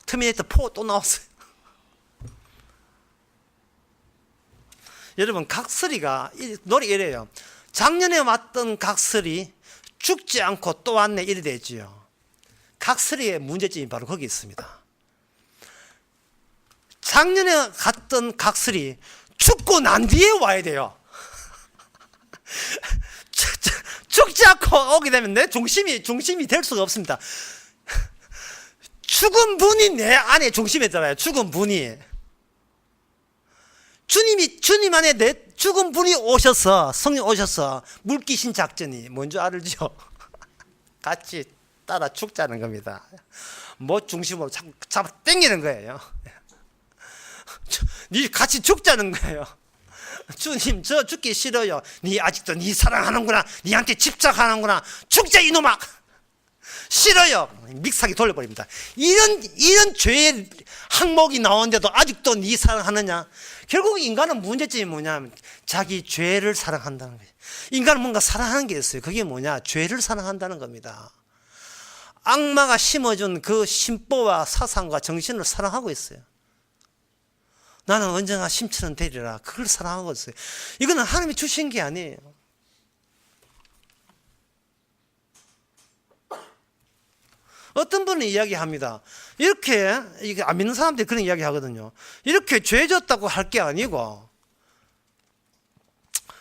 터미네이터 4 또 나왔어요. 여러분, 각설이가 노래 이래요. 작년에 왔던 각설이 죽지 않고 또 왔네 이래 되지요. 각설이의 문제점이 바로 거기 있습니다. 작년에 갔던 각설이 죽고 난 뒤에 와야 돼요. 죽지 않고 오게 되면 내 중심이 될 수가 없습니다. 죽은 분이 내 안에 중심에 들어요. 죽은 분이. 주님 안에 내 죽은 분이 오셔서, 성령 오셔서 물귀신 작전이 뭔지 알죠? 같이 따라 죽자는 겁니다. 뭐 중심으로 자꾸 잡아 당기는 거예요. 니 같이 죽자는 거예요. 주님, 저 죽기 싫어요. 니 아직도 니 사랑하는구나. 니한테 집착하는구나. 죽자 이놈아. 싫어요. 믹사기 돌려버립니다. 이런 죄의 항목이 나오는데도 아직도 니 사랑하느냐? 결국 인간은 문제점이 뭐냐면 자기 죄를 사랑한다는 거예요. 인간은 뭔가 사랑하는 게 있어요. 그게 뭐냐? 죄를 사랑한다는 겁니다. 악마가 심어준 그 심보와 사상과 정신을 사랑하고 있어요. 나는 언젠가 심처럼 되리라. 그걸 사랑하고 있어요. 이거는 하나님이 주신 게 아니에요. 어떤 분은 이야기합니다. 이렇게, 이게 안 믿는 사람들이 그런 이야기 하거든요. 이렇게 죄 졌다고 할 게 아니고,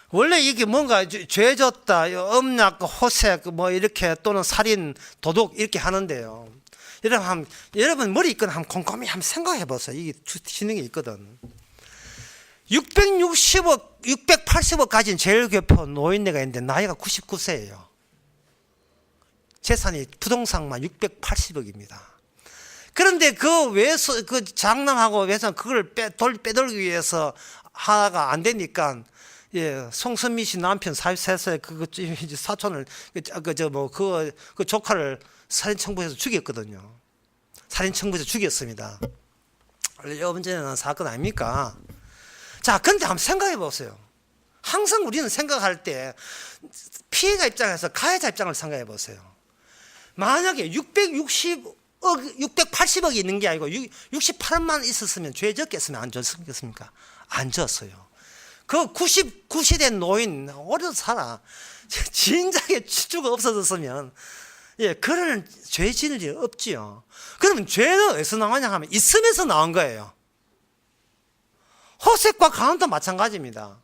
원래 이게 뭔가 죄 졌다, 음락, 호색, 뭐 이렇게 또는 살인, 도둑 이렇게 하는데요. 여러분 머리 있거나 한번 곰곰이 한번 생각해 보세요. 이게 튀는 게 있거든. 660억, 680억 가진 제일교포 노인네가 있는데 나이가 99세예요. 재산이 부동산만 680억입니다. 그런데 그 장남하고 외상 그걸 빼돌기 위해서 하나가 안 되니까 송선미 씨 남편 43세 사촌을 그 조카를 살인 청부해서 죽였거든요. 살인 청부해서 죽였습니다. 언제나 난 사건 아닙니까? 자, 근데 한번 생각해 보세요. 항상 우리는 생각할 때 피해자 입장에서 가해자 입장을 생각해 보세요. 만약에 680억이 있는 게 아니고 68억만 있었으면 죄 졌겠으면 안 졌겠습니까? 안 졌어요. 그 99세 된 노인 오래 살아. 진작에 추주가 없어졌으면 그런 죄 지을 일 없지요. 그러면 죄는 어디서 나오냐 하면 있음에서 나온 거예요. 호색과 가늠도 마찬가지입니다.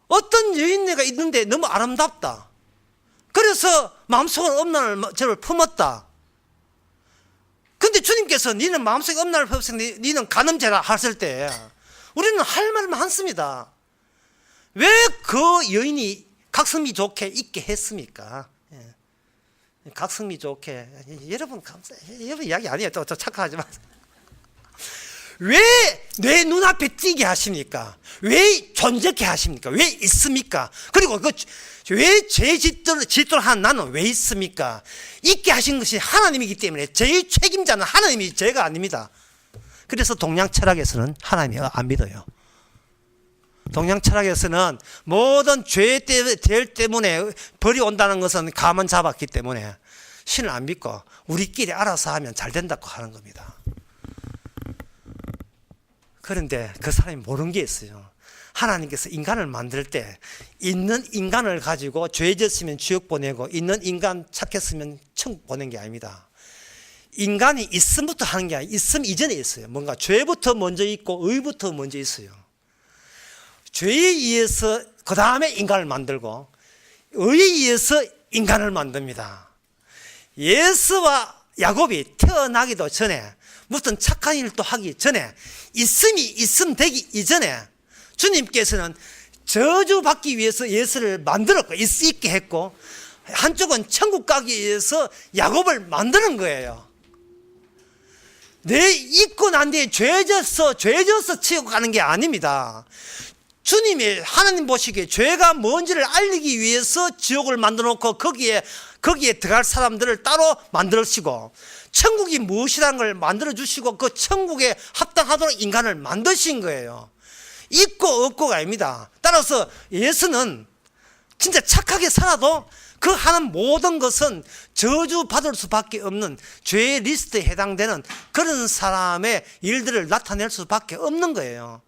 어떤 여인네가 있는데 너무 아름답다. 그래서 마음속에 음란을 저를 품었다. 근데 주님께서 니는 마음속에 음란을 품었으니 니는 간음죄라 하실 때 우리는 할 말만 많습니다. 왜 그 여인이 각성미 좋게 있게 했습니까? 각성미 좋게. 여러분 여러분 이야기 아니에요. 또 착각하지 마세요. 왜 내 눈앞에 띄게 하십니까? 왜 존재케 하십니까? 왜 있습니까? 그리고 왜 죄 짓도록 한 나는 왜 있습니까? 있게 하신 것이 하나님이기 때문에 죄의 책임자는 하나님이 죄가 아닙니다. 그래서 동양 철학에서는 하나님이 안 믿어요. 동양 철학에서는 모든 죄 때문에 벌이 온다는 것은 감은 잡았기 때문에 신을 안 믿고 우리끼리 알아서 하면 잘 된다고 하는 겁니다. 그런데 그 사람이 모르는 게 있어요. 하나님께서 인간을 만들 때 있는 인간을 가지고 죄 졌으면 지옥 보내고 있는 인간 착했으면 천국 보낸 게 아닙니다. 인간이 있음부터 하는 게 아니라 있음 이전에 있어요. 뭔가 죄부터 먼저 있고 의부터 먼저 있어요. 죄에 의해서 그 다음에 인간을 만들고 의에 의해서 인간을 만듭니다. 예수와 야곱이 태어나기도 전에 무슨 착한 일도 하기 전에 있음 되기 이전에 주님께서는 저주받기 위해서 예수를 만들었고 있게 했고 한쪽은 천국 가기 위해서 야곱을 만드는 거예요. 내 잊고 난 뒤에 죄져서 지옥 가는 게 아닙니다. 주님이 하나님 보시기에 죄가 뭔지를 알리기 위해서 지옥을 만들어 놓고 거기에 들어갈 사람들을 따로 만들으시고 천국이 무엇이라는 걸 만들어 주시고 그 천국에 합당하도록 인간을 만드신 거예요. 있고 없고가 아닙니다. 따라서 예수는 진짜 착하게 살아도 그 하는 모든 것은 저주받을 수밖에 없는 죄의 리스트에 해당되는 그런 사람의 일들을 나타낼 수밖에 없는 거예요.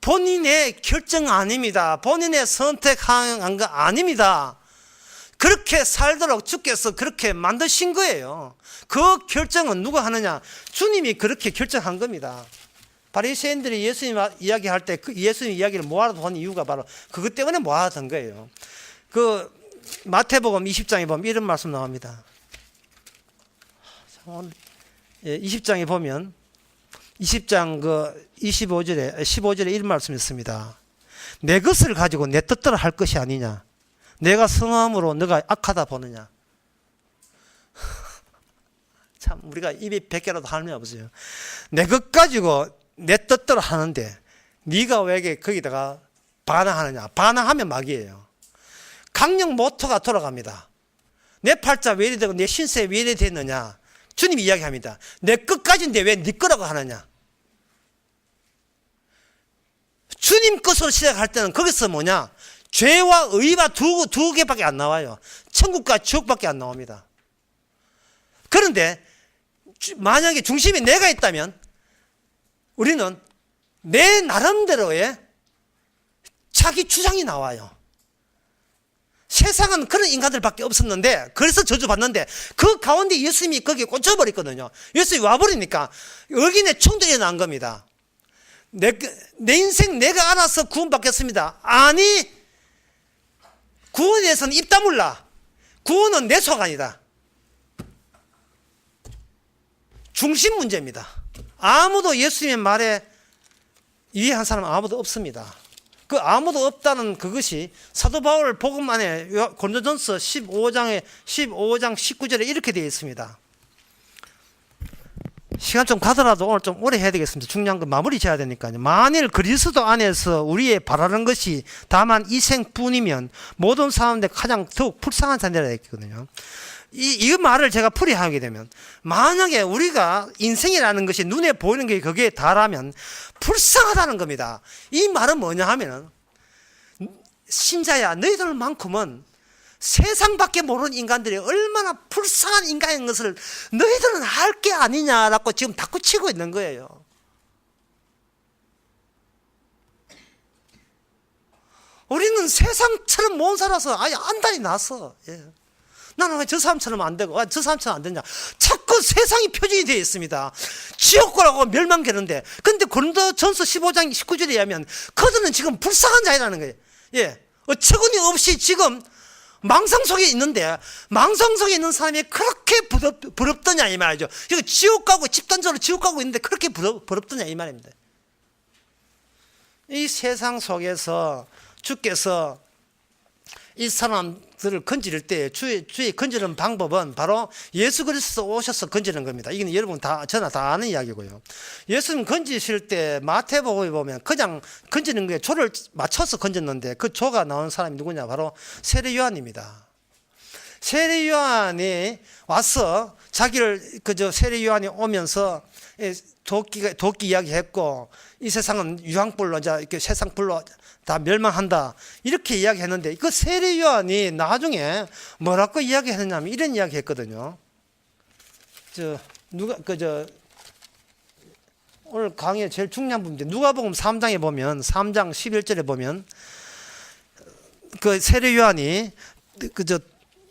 본인의 결정 아닙니다. 본인의 선택한 거 아닙니다. 그렇게 살도록 주께서 그렇게 만드신 거예요. 그 결정은 누가 하느냐? 주님이 그렇게 결정한 겁니다. 바리새인들이 예수님 이야기할 때 그 예수님 이야기를 모아둔 이유가 바로 그것 때문에 모아둔 거예요. 그 마태복음 20장에 보면 이런 말씀 나옵니다. 20장에 보면 20장 그 15절에 이런 말씀이 있습니다. 내 것을 가지고 내 뜻대로 할 것이 아니냐? 내가 성함으로 너가 악하다 보느냐? 참 우리가 입이 100개라도 하는 일 없어요. 내 것 가지고 내 뜻대로 하는데 네가 왜 거기다가 반항하느냐? 반항하면 막이에요. 강력 모터가 돌아갑니다. 내 팔자 왜 이리 되고 내 신세 왜 이리 됐느냐? 주님이 이야기합니다. 내 것까지인데 왜 네 거라고 하느냐? 주님 것으로 시작할 때는 거기서 뭐냐? 죄와 의와 두 개밖에 안 나와요. 천국과 지옥밖에 안 나옵니다. 그런데 만약에 중심에 내가 있다면 우리는 내 나름대로의 자기 주장이 나와요. 세상은 그런 인간들밖에 없었는데 그래서 저주받는데 그 가운데 예수님이 거기에 꽂혀버렸거든요. 예수님이 와버리니까 여기에 충돌이 난 겁니다. 내 인생 내가 알아서 구원받겠습니다. 아니, 구원에 대해서는 입 다물라. 구원은 내 소관이다. 중심 문제입니다. 아무도 예수님의 말에 이해한 사람은 아무도 없습니다. 그 아무도 없다는 그것이 사도 바울 복음 안에 고린도전서 15장 19절에 이렇게 되어 있습니다. 시간 좀 가더라도 오늘 좀 오래 해야 되겠습니다. 중요한 건 마무리 지어야 되니까요. 만일 그리스도 안에서 우리의 바라는 것이 다만 이 생뿐이면 모든 사람들 가장 더욱 불쌍한 자들이라 했거든요. 이 말을 제가 풀이하게 되면 만약에 우리가 인생이라는 것이 눈에 보이는 게 거기에 달하면 불쌍하다는 겁니다. 이 말은 뭐냐 하면은 신자야 너희들만큼은 세상밖에 모르는 인간들이 얼마나 불쌍한 인간인 것을 너희들은 알 게 아니냐라고 지금 닥구치고 있는 거예요. 우리는 세상처럼 못 살아서 아예 안달이 났어. 예. 나는 왜 저 사람처럼 안 되고 저 사람처럼 안 되냐? 자꾸 세상이 표준이 되어 있습니다. 지옥고라고 멸망되는데 근데 고린도전서 15장 19절에 의하면 그들은 지금 불쌍한 자이라는 거예요. 예. 어처구니 없이 지금 망상 속에 있는데 망상 속에 있는 사람이 그렇게 부럽더냐 이 말이죠. 이거 지옥 가고 집단적으로 지옥 가고 있는데 그렇게 부럽더냐 이 말입니다. 이 세상 속에서 주께서 이 사람들을 건질 때 주의 건지는 방법은 바로 예수 그리스도 오셔서 건지는 겁니다. 이건 여러분 저나 다 아는 이야기고요. 예수님 건지실 때 마태복음에 보면 그냥 건지는 거에 조를 맞춰서 건졌는데 그 조가 나온 사람이 누구냐? 바로 세례 요한입니다. 세례 요한이 와서 자기를 세례 요한이 오면서 도끼 이야기했고 이 세상은 유황불로 이렇게 세상 불로 다 멸망한다 이렇게 이야기했는데 그 세례 요한이 나중에 뭐라고 이야기했냐면 이런 이야기했거든요. 오늘 강의의 제일 중요한 부분인데 누가복음 3장에 보면 3장 11절에 보면 그 세례 요한이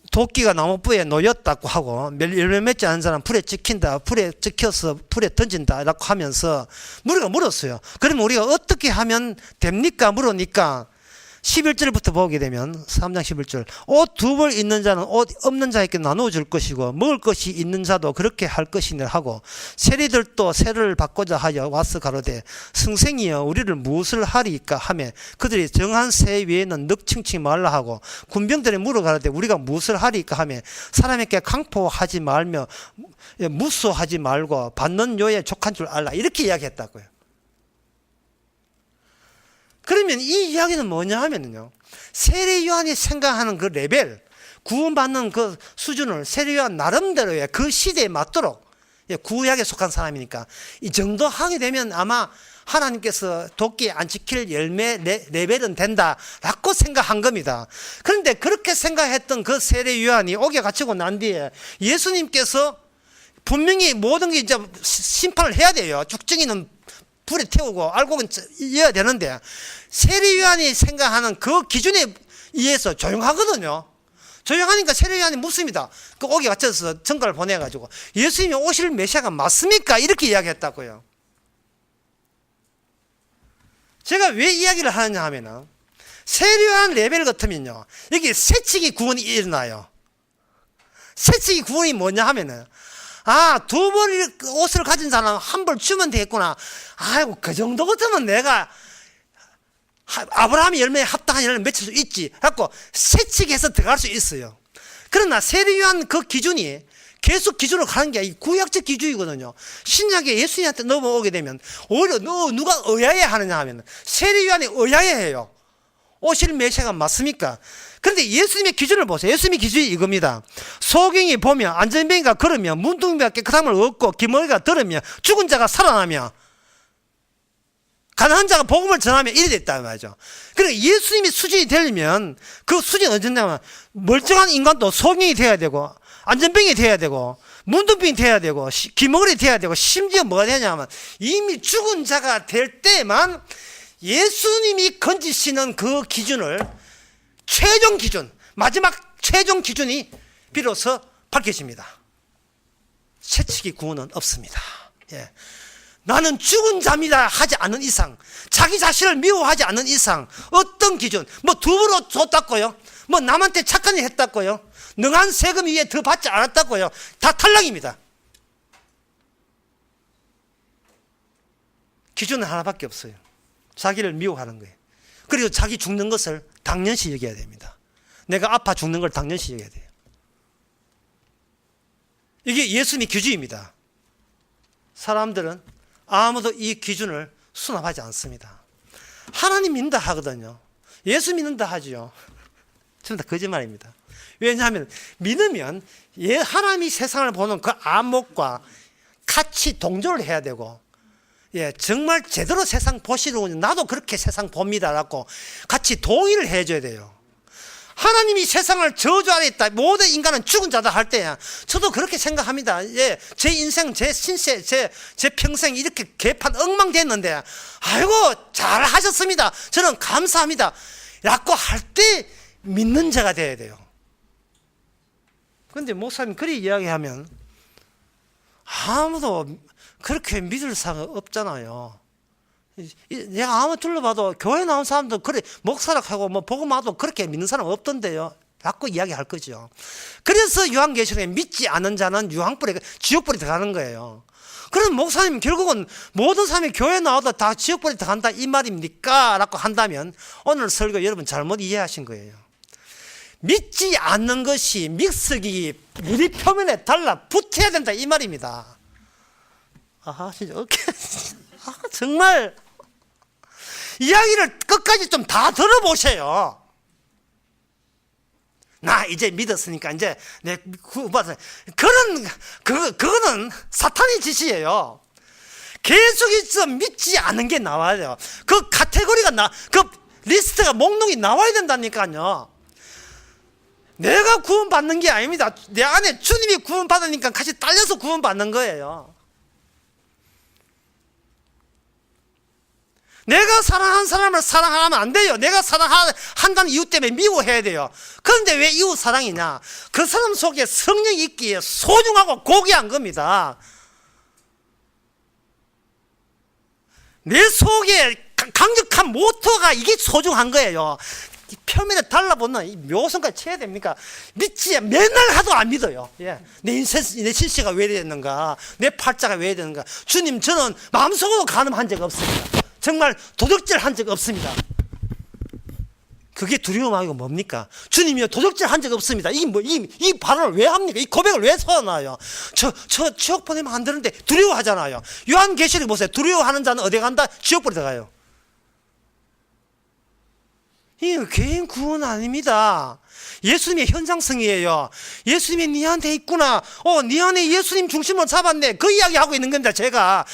도끼가 나무뿌에 놓였다고 하고 열매 맺지 않은 사람 불에 찍힌다, 불에 찍혀서 불에 던진다 라고 하면서 우리가 물었어요. 그러면 우리가 어떻게 하면 됩니까? 물으니까 11절부터 보게 되면 3장 11절 옷 두 벌 있는 자는 옷 없는 자에게 나누어 줄 것이고 먹을 것이 있는 자도 그렇게 할 것이니라 하고 세리들도 세를 받고자 하여 와서 가로되 승생이여 우리를 무엇을 하리이까 하매 그들이 정한 세 외에는 늑칭칭 말라 하고 군병들이 물어 가로되 우리가 무엇을 하리이까 하매 사람에게 강포하지 말며 무소하지 말고 받는 요에 족한 줄 알라 이렇게 이야기했다고요. 그러면 이 이야기는 뭐냐 하면요, 세례 요한이 생각하는 그 레벨, 구원받는 그 수준을 세례 요한 나름대로의 그 시대에 맞도록, 구약에 속한 사람이니까 이 정도 하게 되면 아마 하나님께서 도끼 안 지킬 열매 레벨은 된다라고 생각한 겁니다. 그런데 그렇게 생각했던 그 세례 요한이 옥에 갇히고 난 뒤에 예수님께서 분명히 모든 게 이제 심판을 해야 돼요. 죽증이는 불에 태우고 알곡은 이어야 되는데 세례 요한이 생각하는 그 기준에 의해서 조용하거든요. 조용하니까 세례 요한이 묻습니다. 그 옥에 갇혀서 전가를 보내가지고 예수님이 오실 메시아가 맞습니까? 이렇게 이야기했다고요. 제가 왜 이야기를 하느냐 하면은 세례 요한 레벨 같으면요, 여기 세치기 구원이 일어나요. 세치기 구원이 뭐냐 하면은 두 벌 옷을 가진 사람 한 벌 주면 되겠구나. 아이고, 그 정도 같으면 내가 아브라함의 열매에 합당한 열매를 맺힐 수 있지. 갖고 세칙해서 들어갈 수 있어요. 그러나 세례 요한 그 기준이 계속 기준으로 가는 게 구약적 기준이거든요. 신약에 예수님한테 넘어오게 되면 오히려 누가 의아해 하느냐 하면 세례 요한이 의아해 해요. 오실 메시아가 맞습니까? 그런데 예수님의 기준을 보세요. 예수님의 기준이 이겁니다. 소경이 보면 안전뱅이가 걸으며 문둥이가 깨끗함을 얻고 기머리가 들으며 죽은 자가 살아나며 가난한 자가 복음을 전하며 이래 됐다 말이죠. 그러니까 예수님의 수준이 되려면 그 수준이 언제냐면 멀쩡한 인간도 소경이 돼야 되고 안전뱅이 돼야 되고 문둥병이 돼야 되고 기머리 돼야 되고 심지어 뭐가 되냐면 이미 죽은 자가 될 때만 예수님이 건지시는 그 기준을 최종 기준, 마지막 최종 기준이 비로소 밝혀집니다. 세치기 구원은 없습니다. 예. 나는 죽은 자입니다 하지 않는 이상, 자기 자신을 미워하지 않는 이상 어떤 기준, 뭐 두부로 줬다고요, 뭐 남한테 착한 일 했다고요, 능한 세금 위에 더 받지 않았다고요, 다 탈락입니다. 기준은 하나밖에 없어요. 자기를 미워하는 거예요. 그리고 자기 죽는 것을 당연시 여겨야 됩니다. 내가 아파 죽는 걸 당연시 여겨야 돼요. 이게 예수님의 기준입니다. 사람들은 아무도 이 기준을 수납하지 않습니다. 하나님 믿는다 하거든요. 예수 믿는다 하죠. 전부 다 거짓말입니다. 왜냐하면 믿으면 하나님이 세상을 보는 그 안목과 같이 동조를 해야 되고, 정말 제대로 세상 보시는군요. 나도 그렇게 세상 봅니다라고 같이 동의를 해줘야 돼요. 하나님이 세상을 저주 아래 있다, 모든 인간은 죽은 자다 할 때야 저도 그렇게 생각합니다. 제 인생, 제 신세, 제 평생 이렇게 개판 엉망됐는데 아이고 잘 하셨습니다, 저는 감사합니다 라고 할 때 믿는 자가 돼야 돼요. 그런데 목사님 그리 이야기하면 아무도 그렇게 믿을 사람 없잖아요. 내가 아무 둘러봐도 교회 나온 사람도 그래 목사라 하고 뭐 복음화도 그렇게 믿는 사람 없던데요 라고 이야기할 거죠. 그래서 요한계시록에 믿지 않은 자는 유황불에, 지옥불에 들어가는 거예요. 그럼 목사님 결국은 모든 사람이 교회 나와도 다 지옥불에 들어간다 이 말입니까? 라고 한다면 오늘 설교 여러분 잘못 이해하신 거예요. 믿지 않는 것이 믹서기 유리 표면에 달라붙어야 된다 이 말입니다. 진짜 정말 이야기를 끝까지 좀 다 들어보세요. 나 이제 믿었으니까 이제 내 구원받았어. 그거는 사탄의 짓이에요. 계속해서 믿지 않은 게 나와야 돼요. 그 카테고리가 그 리스트가 목록이 나와야 된다니까요. 내가 구원받는 게 아닙니다. 내 안에 주님이 구원받으니까 같이 딸려서 구원받는 거예요. 내가 사랑하는 사람을 사랑하면 안 돼요. 내가 사랑한다는 이유 때문에 미워해야 돼요. 그런데 왜 이웃 사랑이냐? 그 사람 속에 성령이 있기에 소중하고 고귀한 겁니다. 내 속에 강력한 모터가 이게 소중한 거예요. 이 표면에 달라붙는 이 묘성까지 쳐야 됩니까? 믿지 맨날 하도 안 믿어요. 예. 내 인생, 내 신체가 왜 되는가? 내 팔자가 왜 되는가? 주님, 저는 마음속으로 간음한 적 없습니다. 정말 도적질 한 적 없습니다. 그게 두려움하고 뭡니까? 주님이요, 도적질 한 적 없습니다. 이 발언을 왜 합니까? 이 고백을 왜 서나요? 저 지옥 보내면 안 되는데 두려워하잖아요. 요한계시록 보세요. 두려워하는 자는 어디 간다? 지옥불에 들어가요. 이게 개인 구원 아닙니다. 예수님의 현장성이에요. 예수님이 네 안에 있구나. 네 안에 예수님 중심으로 잡았네. 그 이야기 하고 있는 겁니다. 제가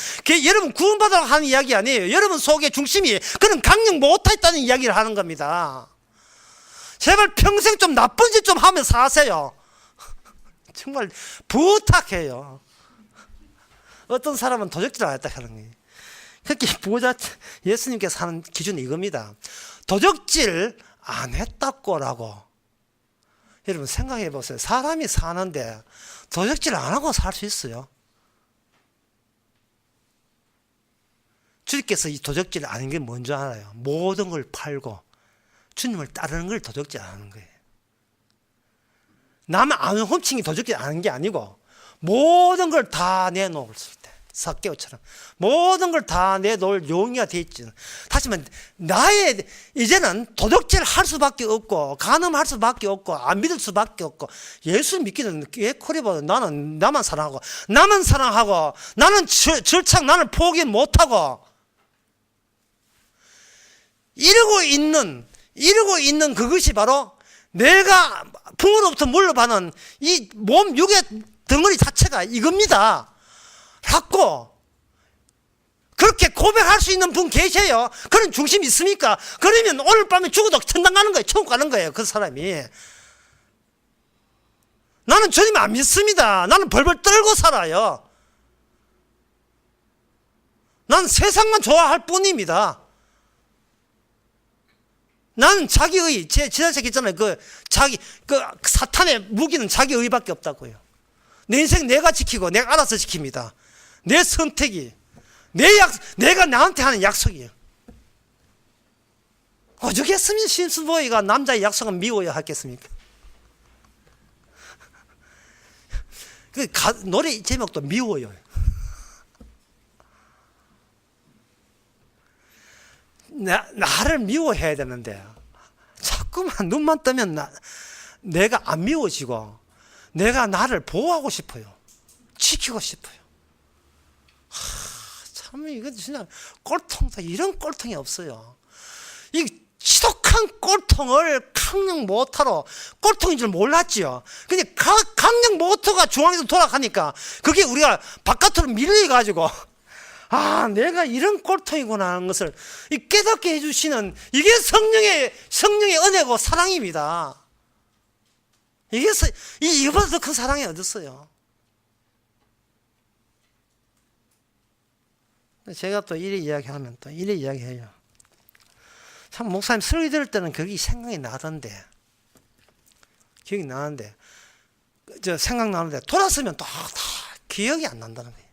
여러분 구원받으라고 하는 이야기 아니에요. 여러분 속에 중심이 그런 강력 못했다는 이야기를 하는 겁니다. 제발 평생 좀 나쁜 짓 좀 하면서 사세요. 정말 부탁해요. 어떤 사람은 도적질 안 했다 하는 거예요. 그렇게 보호자 예수님께서 하는 기준이 이겁니다. 도적질 안 했다고라고. 여러분 생각해 보세요. 사람이 사는데 도적질 안 하고 살 수 있어요? 주님께서 이 도적질 아닌 게 뭔지 알아요? 모든 걸 팔고 주님을 따르는 걸 도적질 안 하는 거예요. 남의 아는 훔치기 도적질 안 하는 게 아니고 모든 걸 다 내놓을 때 삭개오처럼 모든 걸 다 내놓을 용의가 돼 있지. 다시 말하면 이제는 도적질 할 수밖에 없고 간음할 수밖에 없고 안 믿을 수밖에 없고 예수 믿기는 꾀코리보다 나는 나만 사랑하고 나는 절창 나는 포기 못하고 이러고 있는 그것이 바로 내가 부모로부터 물려받은 이 몸 육의 덩어리 자체가 이겁니다. 라고 그렇게 고백할 수 있는 분 계세요? 그런 중심이 있습니까? 그러면 오늘 밤에 죽어도 천당 가는 거예요. 천국 가는 거예요. 그 사람이. 나는 주님 안 믿습니다. 나는 벌벌 떨고 살아요. 난 세상만 좋아할 뿐입니다. 나는 자기의, 지난주에 했잖아요. 사탄의 무기는 자기의밖에 없다고요. 내 인생 내가 지키고 내가 알아서 지킵니다. 내 선택이, 내가 나한테 하는 약속이에요. 오죽했으면 심스보이가 남자의 약속은 미워야 하겠습니까? 노래 제목도 미워요. 나를 미워해야 되는데 자꾸만 눈만 뜨면 내가 안 미워지고 내가 나를 보호하고 싶어요. 지키고 싶어요. 참 이거 진짜 꼴통다. 이런 꼴통이 없어요. 이 지독한 꼴통을 강력 모터로 꼴통인 줄 몰랐지요. 근데 강력 모터가 중앙에서 돌아가니까 그게 우리가 바깥으로 밀려가지고 내가 이런 꼴통이구나 하는 것을 깨닫게 해주시는 이게 성령의 은혜고 사랑입니다. 이거보다 더 큰 사랑이 어딨어요? 제가 또 이래 이야기하면 또 이래 이야기해요. 참 목사님 설교 들을 때는 그게 생각이 나던데 기억이 나는데 생각나는데 돌았으면 또 다 기억이 안 난다는 거예요.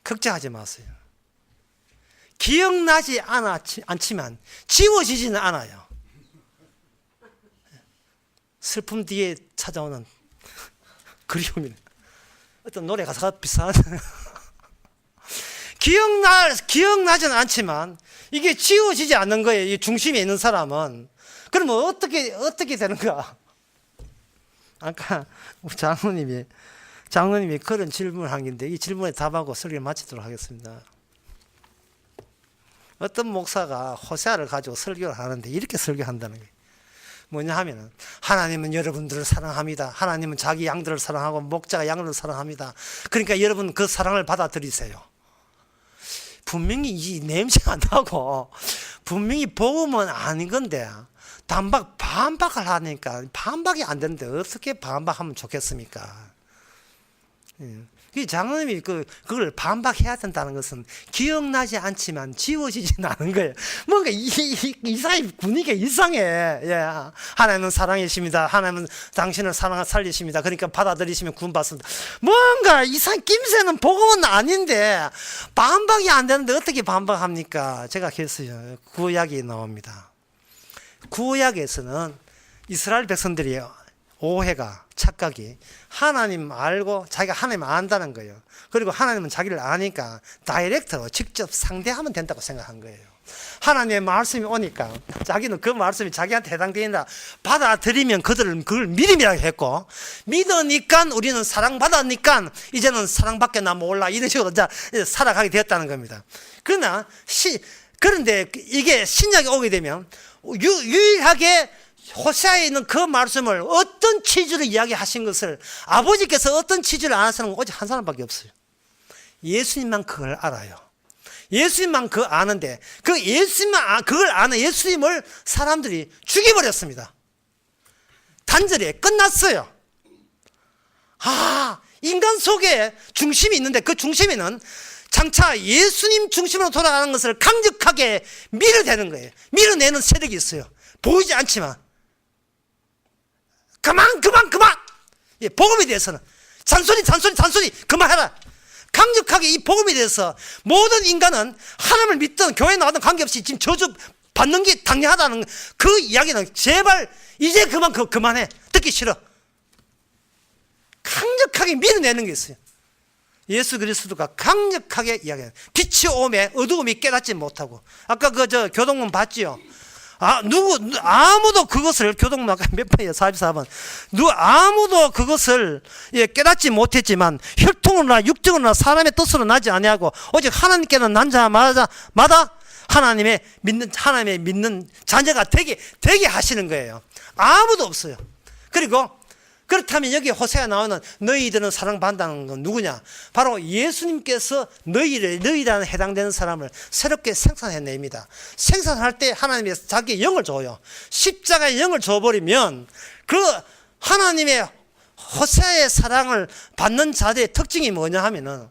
걱정하지 마세요. 기억나지 않지만 지워지지는 않아요. 슬픔 뒤에 찾아오는 그리움이네. 어떤 노래 가사가 비슷하네. 기억나지는 않지만 이게 지워지지 않는 거예요. 이 중심에 있는 사람은. 그러면 어떻게 되는가? 아까 우리 장로님이 그런 질문을 한 건데 이 질문에 답하고 설교를 마치도록 하겠습니다. 어떤 목사가 호세아를 가지고 설교를 하는데 이렇게 설교한다는 거예요. 뭐냐 하면은 하나님은 여러분들을 사랑합니다. 하나님은 자기 양들을 사랑하고 목자가 양들을 사랑합니다. 그러니까 여러분 그 사랑을 받아들이세요. 분명히 이 냄새가 나고 분명히 복음은 아닌 건데 반박을 하니까 반박이 안 되는데 어떻게 반박하면 좋겠습니까? 이 장로님이 그걸 반박해야 된다는 것은 기억나지 않지만 지워지진 않은 거예요. 뭔가 이상해, 분위기가 이상해. 예. 하나님은 사랑이십니다. 하나님은 당신을 살리십니다. 그러니까 받아들이시면 구원받습니다. 뭔가 이상 낌새는 복음은 아닌데 반박이 안 되는데 어떻게 반박합니까? 제가 그랬어요. 구약이 나옵니다. 구약에서는 이스라엘 백성들이 오해가, 착각이 하나님 알고 자기가 하나님 안다는 거예요. 그리고 하나님은 자기를 아니까 다이렉트로 직접 상대하면 된다고 생각한 거예요. 하나님의 말씀이 오니까 자기는 그 말씀이 자기한테 해당되는다 받아들이면 그들은 그걸 믿음이라고 했고, 믿으니까 우리는 사랑받았니까 이제는 사랑밖에 나 몰라, 이런 식으로 살아가게 되었다는 겁니다. 그런데 이게 신약에 오게 되면 유일하게 호세아에 있는 그 말씀을 어떤 취지로 이야기하신 것을, 아버지께서 어떤 취지를 아는 사람은 오직 한 사람밖에 없어요. 예수님만 그걸 알아요. 예수님만 그걸 아는데 그걸 아는 예수님을 사람들이 죽여버렸습니다. 단절에 끝났어요. 인간 속에 중심이 있는데 그 중심에는 장차 예수님 중심으로 돌아가는 것을 강력하게 밀어내는 거예요. 밀어내는 세력이 있어요. 보이지 않지만. 그만! 예, 복음에 대해서는 잔소리 그만해라. 강력하게 이 복음에 대해서 모든 인간은 하나님을 믿든 교회에 나와든 관계없이 지금 저주 받는 게 당연하다는 그 이야기는 제발 이제 그만해. 듣기 싫어. 강력하게 밀어내는 게 있어요. 예수 그리스도가 강력하게 이야기해요. 빛이 오매 어두움이 깨닫지 못하고. 아까 교동문 봤지요? 아무도 그것을, 교동문 아까 몇 번이에요? 44번. 아무도 그것을 깨닫지 못했지만 혈통으로나 육정으로나 사람의 뜻으로 나지 아니하고 오직 하나님께는 난 자마다 하나님의 믿는 자녀가 되게 하시는 거예요. 아무도 없어요. 그리고 그렇다면 여기 호세가 나오는 너희들은 사랑받는다는 건 누구냐? 바로 예수님께서 너희라는 해당되는 사람을 새롭게 생산해냅니다. 생산할 때 하나님께서 자기의 영을 줘요. 십자가의 영을 줘버리면 그 하나님의 호세아의 사랑을 받는 자들의 특징이 뭐냐 하면은,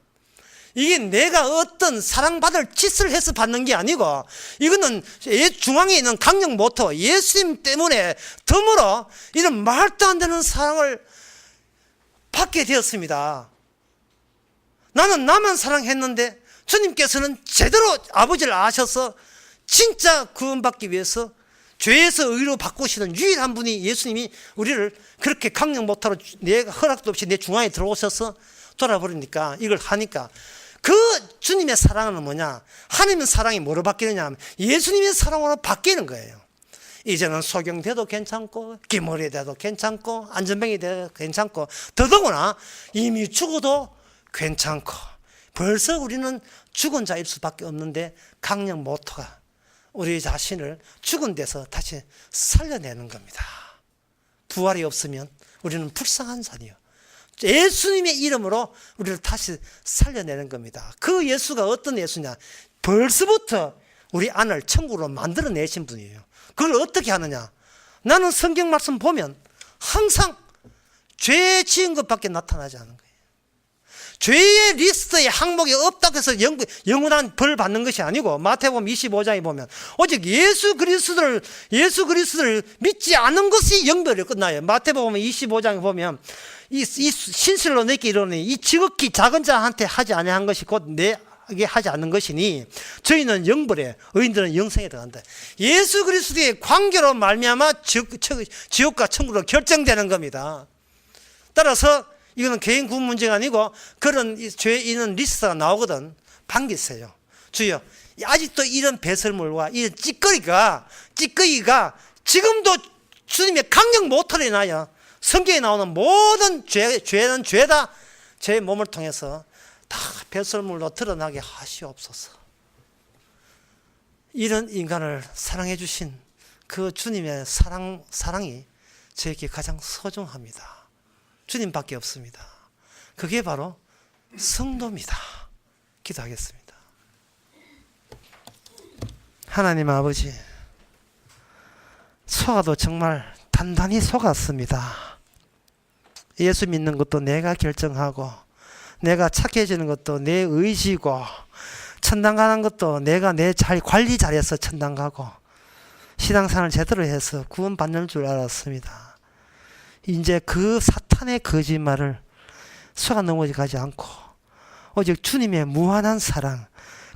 이게 내가 어떤 사랑받을 짓을 해서 받는 게 아니고, 이거는 중앙에 있는 강력 모토 예수님 때문에 덤으로 이런 말도 안 되는 사랑을 받게 되었습니다. 나는 나만 사랑했는데 주님께서는 제대로 아버지를 아셔서 진짜 구원받기 위해서 죄에서 의로 바꾸시는 유일한 분이 예수님이 우리를 그렇게 강력 모토로 내가 허락도 없이 내 중앙에 들어오셔서 돌아버리니까, 이걸 하니까 그 주님의 사랑은 뭐냐? 하나님의 사랑이 뭐로 바뀌느냐 하면 예수님의 사랑으로 바뀌는 거예요. 이제는 소경돼도 괜찮고 기머리 돼도 괜찮고 안전뱅이 돼도 괜찮고, 더더구나 이미 죽어도 괜찮고, 벌써 우리는 죽은 자일 수밖에 없는데 강력 모토가 우리 자신을 죽은 데서 다시 살려내는 겁니다. 부활이 없으면 우리는 불쌍한 자니요. 예수님의 이름으로 우리를 다시 살려내는 겁니다. 그 예수가 어떤 예수냐? 벌써부터 우리 안을 천국으로 만들어내신 분이에요. 그걸 어떻게 하느냐? 나는 성경 말씀 보면 항상 죄 지은 것밖에 나타나지 않은 거예요. 죄의 리스트에 항목이 없다고 해서 영원한 벌 받는 것이 아니고, 마태복음 25장에 보면 오직 예수 그리스도를 믿지 않은 것이 영벌이 끝나요. 마태복음 25장에 보면 이 신실로 내게 이르노니 이 지극히 작은 자한테 하지 아니한 것이 곧 내게 하지 않는 것이니 저희는 영벌에, 의인들은 영생에 들어간다. 예수 그리스도의 관계로 말미암아 지옥과 천국으로 결정되는 겁니다. 따라서 이거는 개인 구분 문제가 아니고 그런 죄 있는 리스트가 나오거든. 반기세요. 주여, 아직도 이런 배설물과 이런 찌꺼기가 지금도 주님의 강력 모터를 인하여 성경에 나오는 모든 죄는 죄다 제 몸을 통해서 다 배설물로 드러나게 하시옵소서. 이런 인간을 사랑해 주신 그 주님의 사랑이 저에게 가장 소중합니다. 주님밖에 없습니다. 그게 바로 성도입니다. 기도하겠습니다. 하나님 아버지, 속아도 정말 단단히 속았습니다. 예수 믿는 것도 내가 결정하고 내가 착해지는 것도 내 의지고, 천당 가는 것도 내가 내 잘 관리 잘해서 천당 가고, 신앙생활을 제대로 해서 구원받는 줄 알았습니다. 이제 그 사탄의 거짓말을 속아 넘어가지 않고 오직 주님의 무한한 사랑,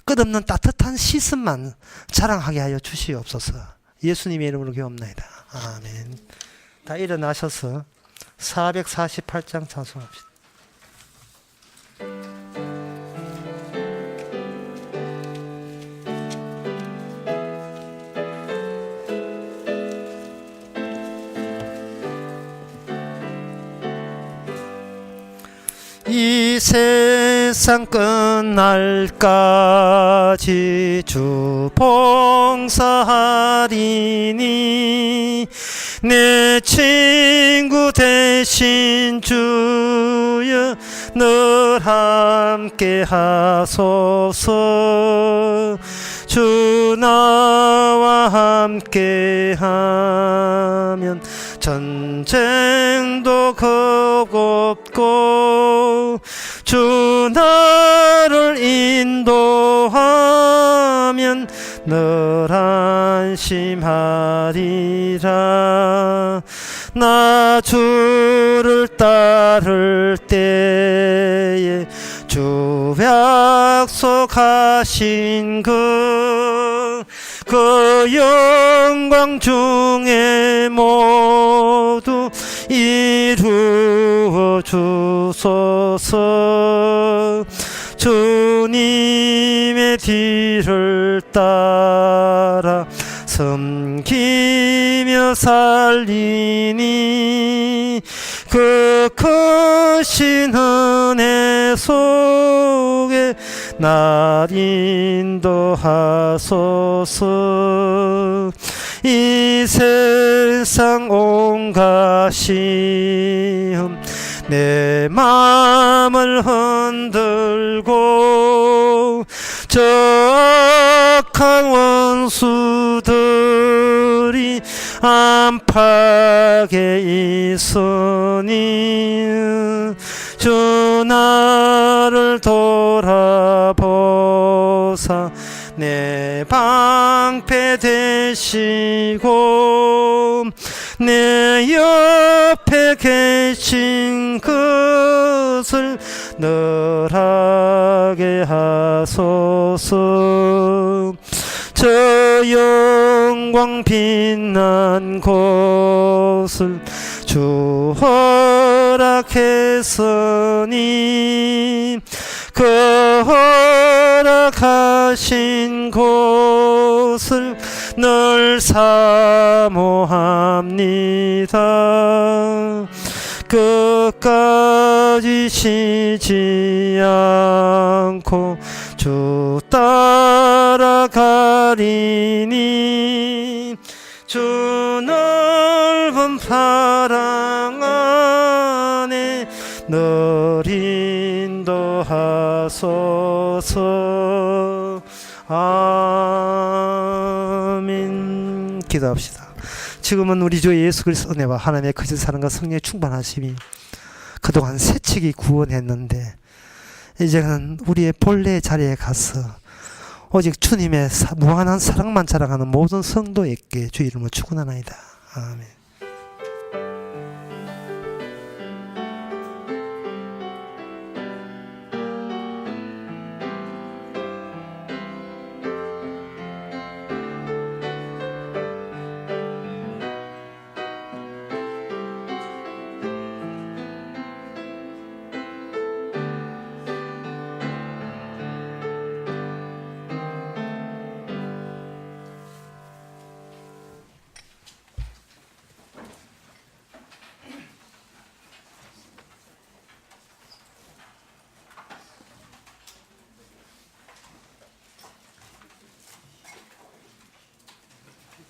끝없는 따뜻한 시선만 자랑하게 하여 주시옵소서. 예수님의 이름으로 기도합나이다. 아멘. 다 일어나셔서 448장 찬송합시다. 이 세상 끝날까지 주 봉사하리니 내 친구 되신 주여 늘 함께 하소서. 주 나와 함께 하면 전쟁도 겁없고 주 나를 인도하면 늘 안심하리라. 나 주를 따를 때에 주 약속하신 그 영광 중에 모두 이루어 주소서. 주님의 뒤를 따라 섬기며 살리니 그 크신 은혜 속에 날 인도하소서. 이 세상 온갖 시험 내 마음을 흔들고 저 악한 원수들이 안팎에 있으니 주 나를 돌아보사 내 방패 되시고 내 옆에 계신 것을 늘 하게 하소서. 저 영광 빛난 곳을 주 허락했으니 그 허락하신 곳을 늘 사모합니다. 끝까지 쉬지 않고 주 따라가리니 주 넓은 사랑 안에 늘 인도하소서. 아멘. 기도합시다. 지금은 우리 주 예수 그리스도 은혜와 하나님의 거짓 사랑과 성령의 충만하심이 그동안 세척이 구원했는데 이제는 우리의 본래 자리에 가서 오직 주님의 무한한 사랑만 자랑하는 모든 성도에게 주 이름으로 축원하나이다. 아멘.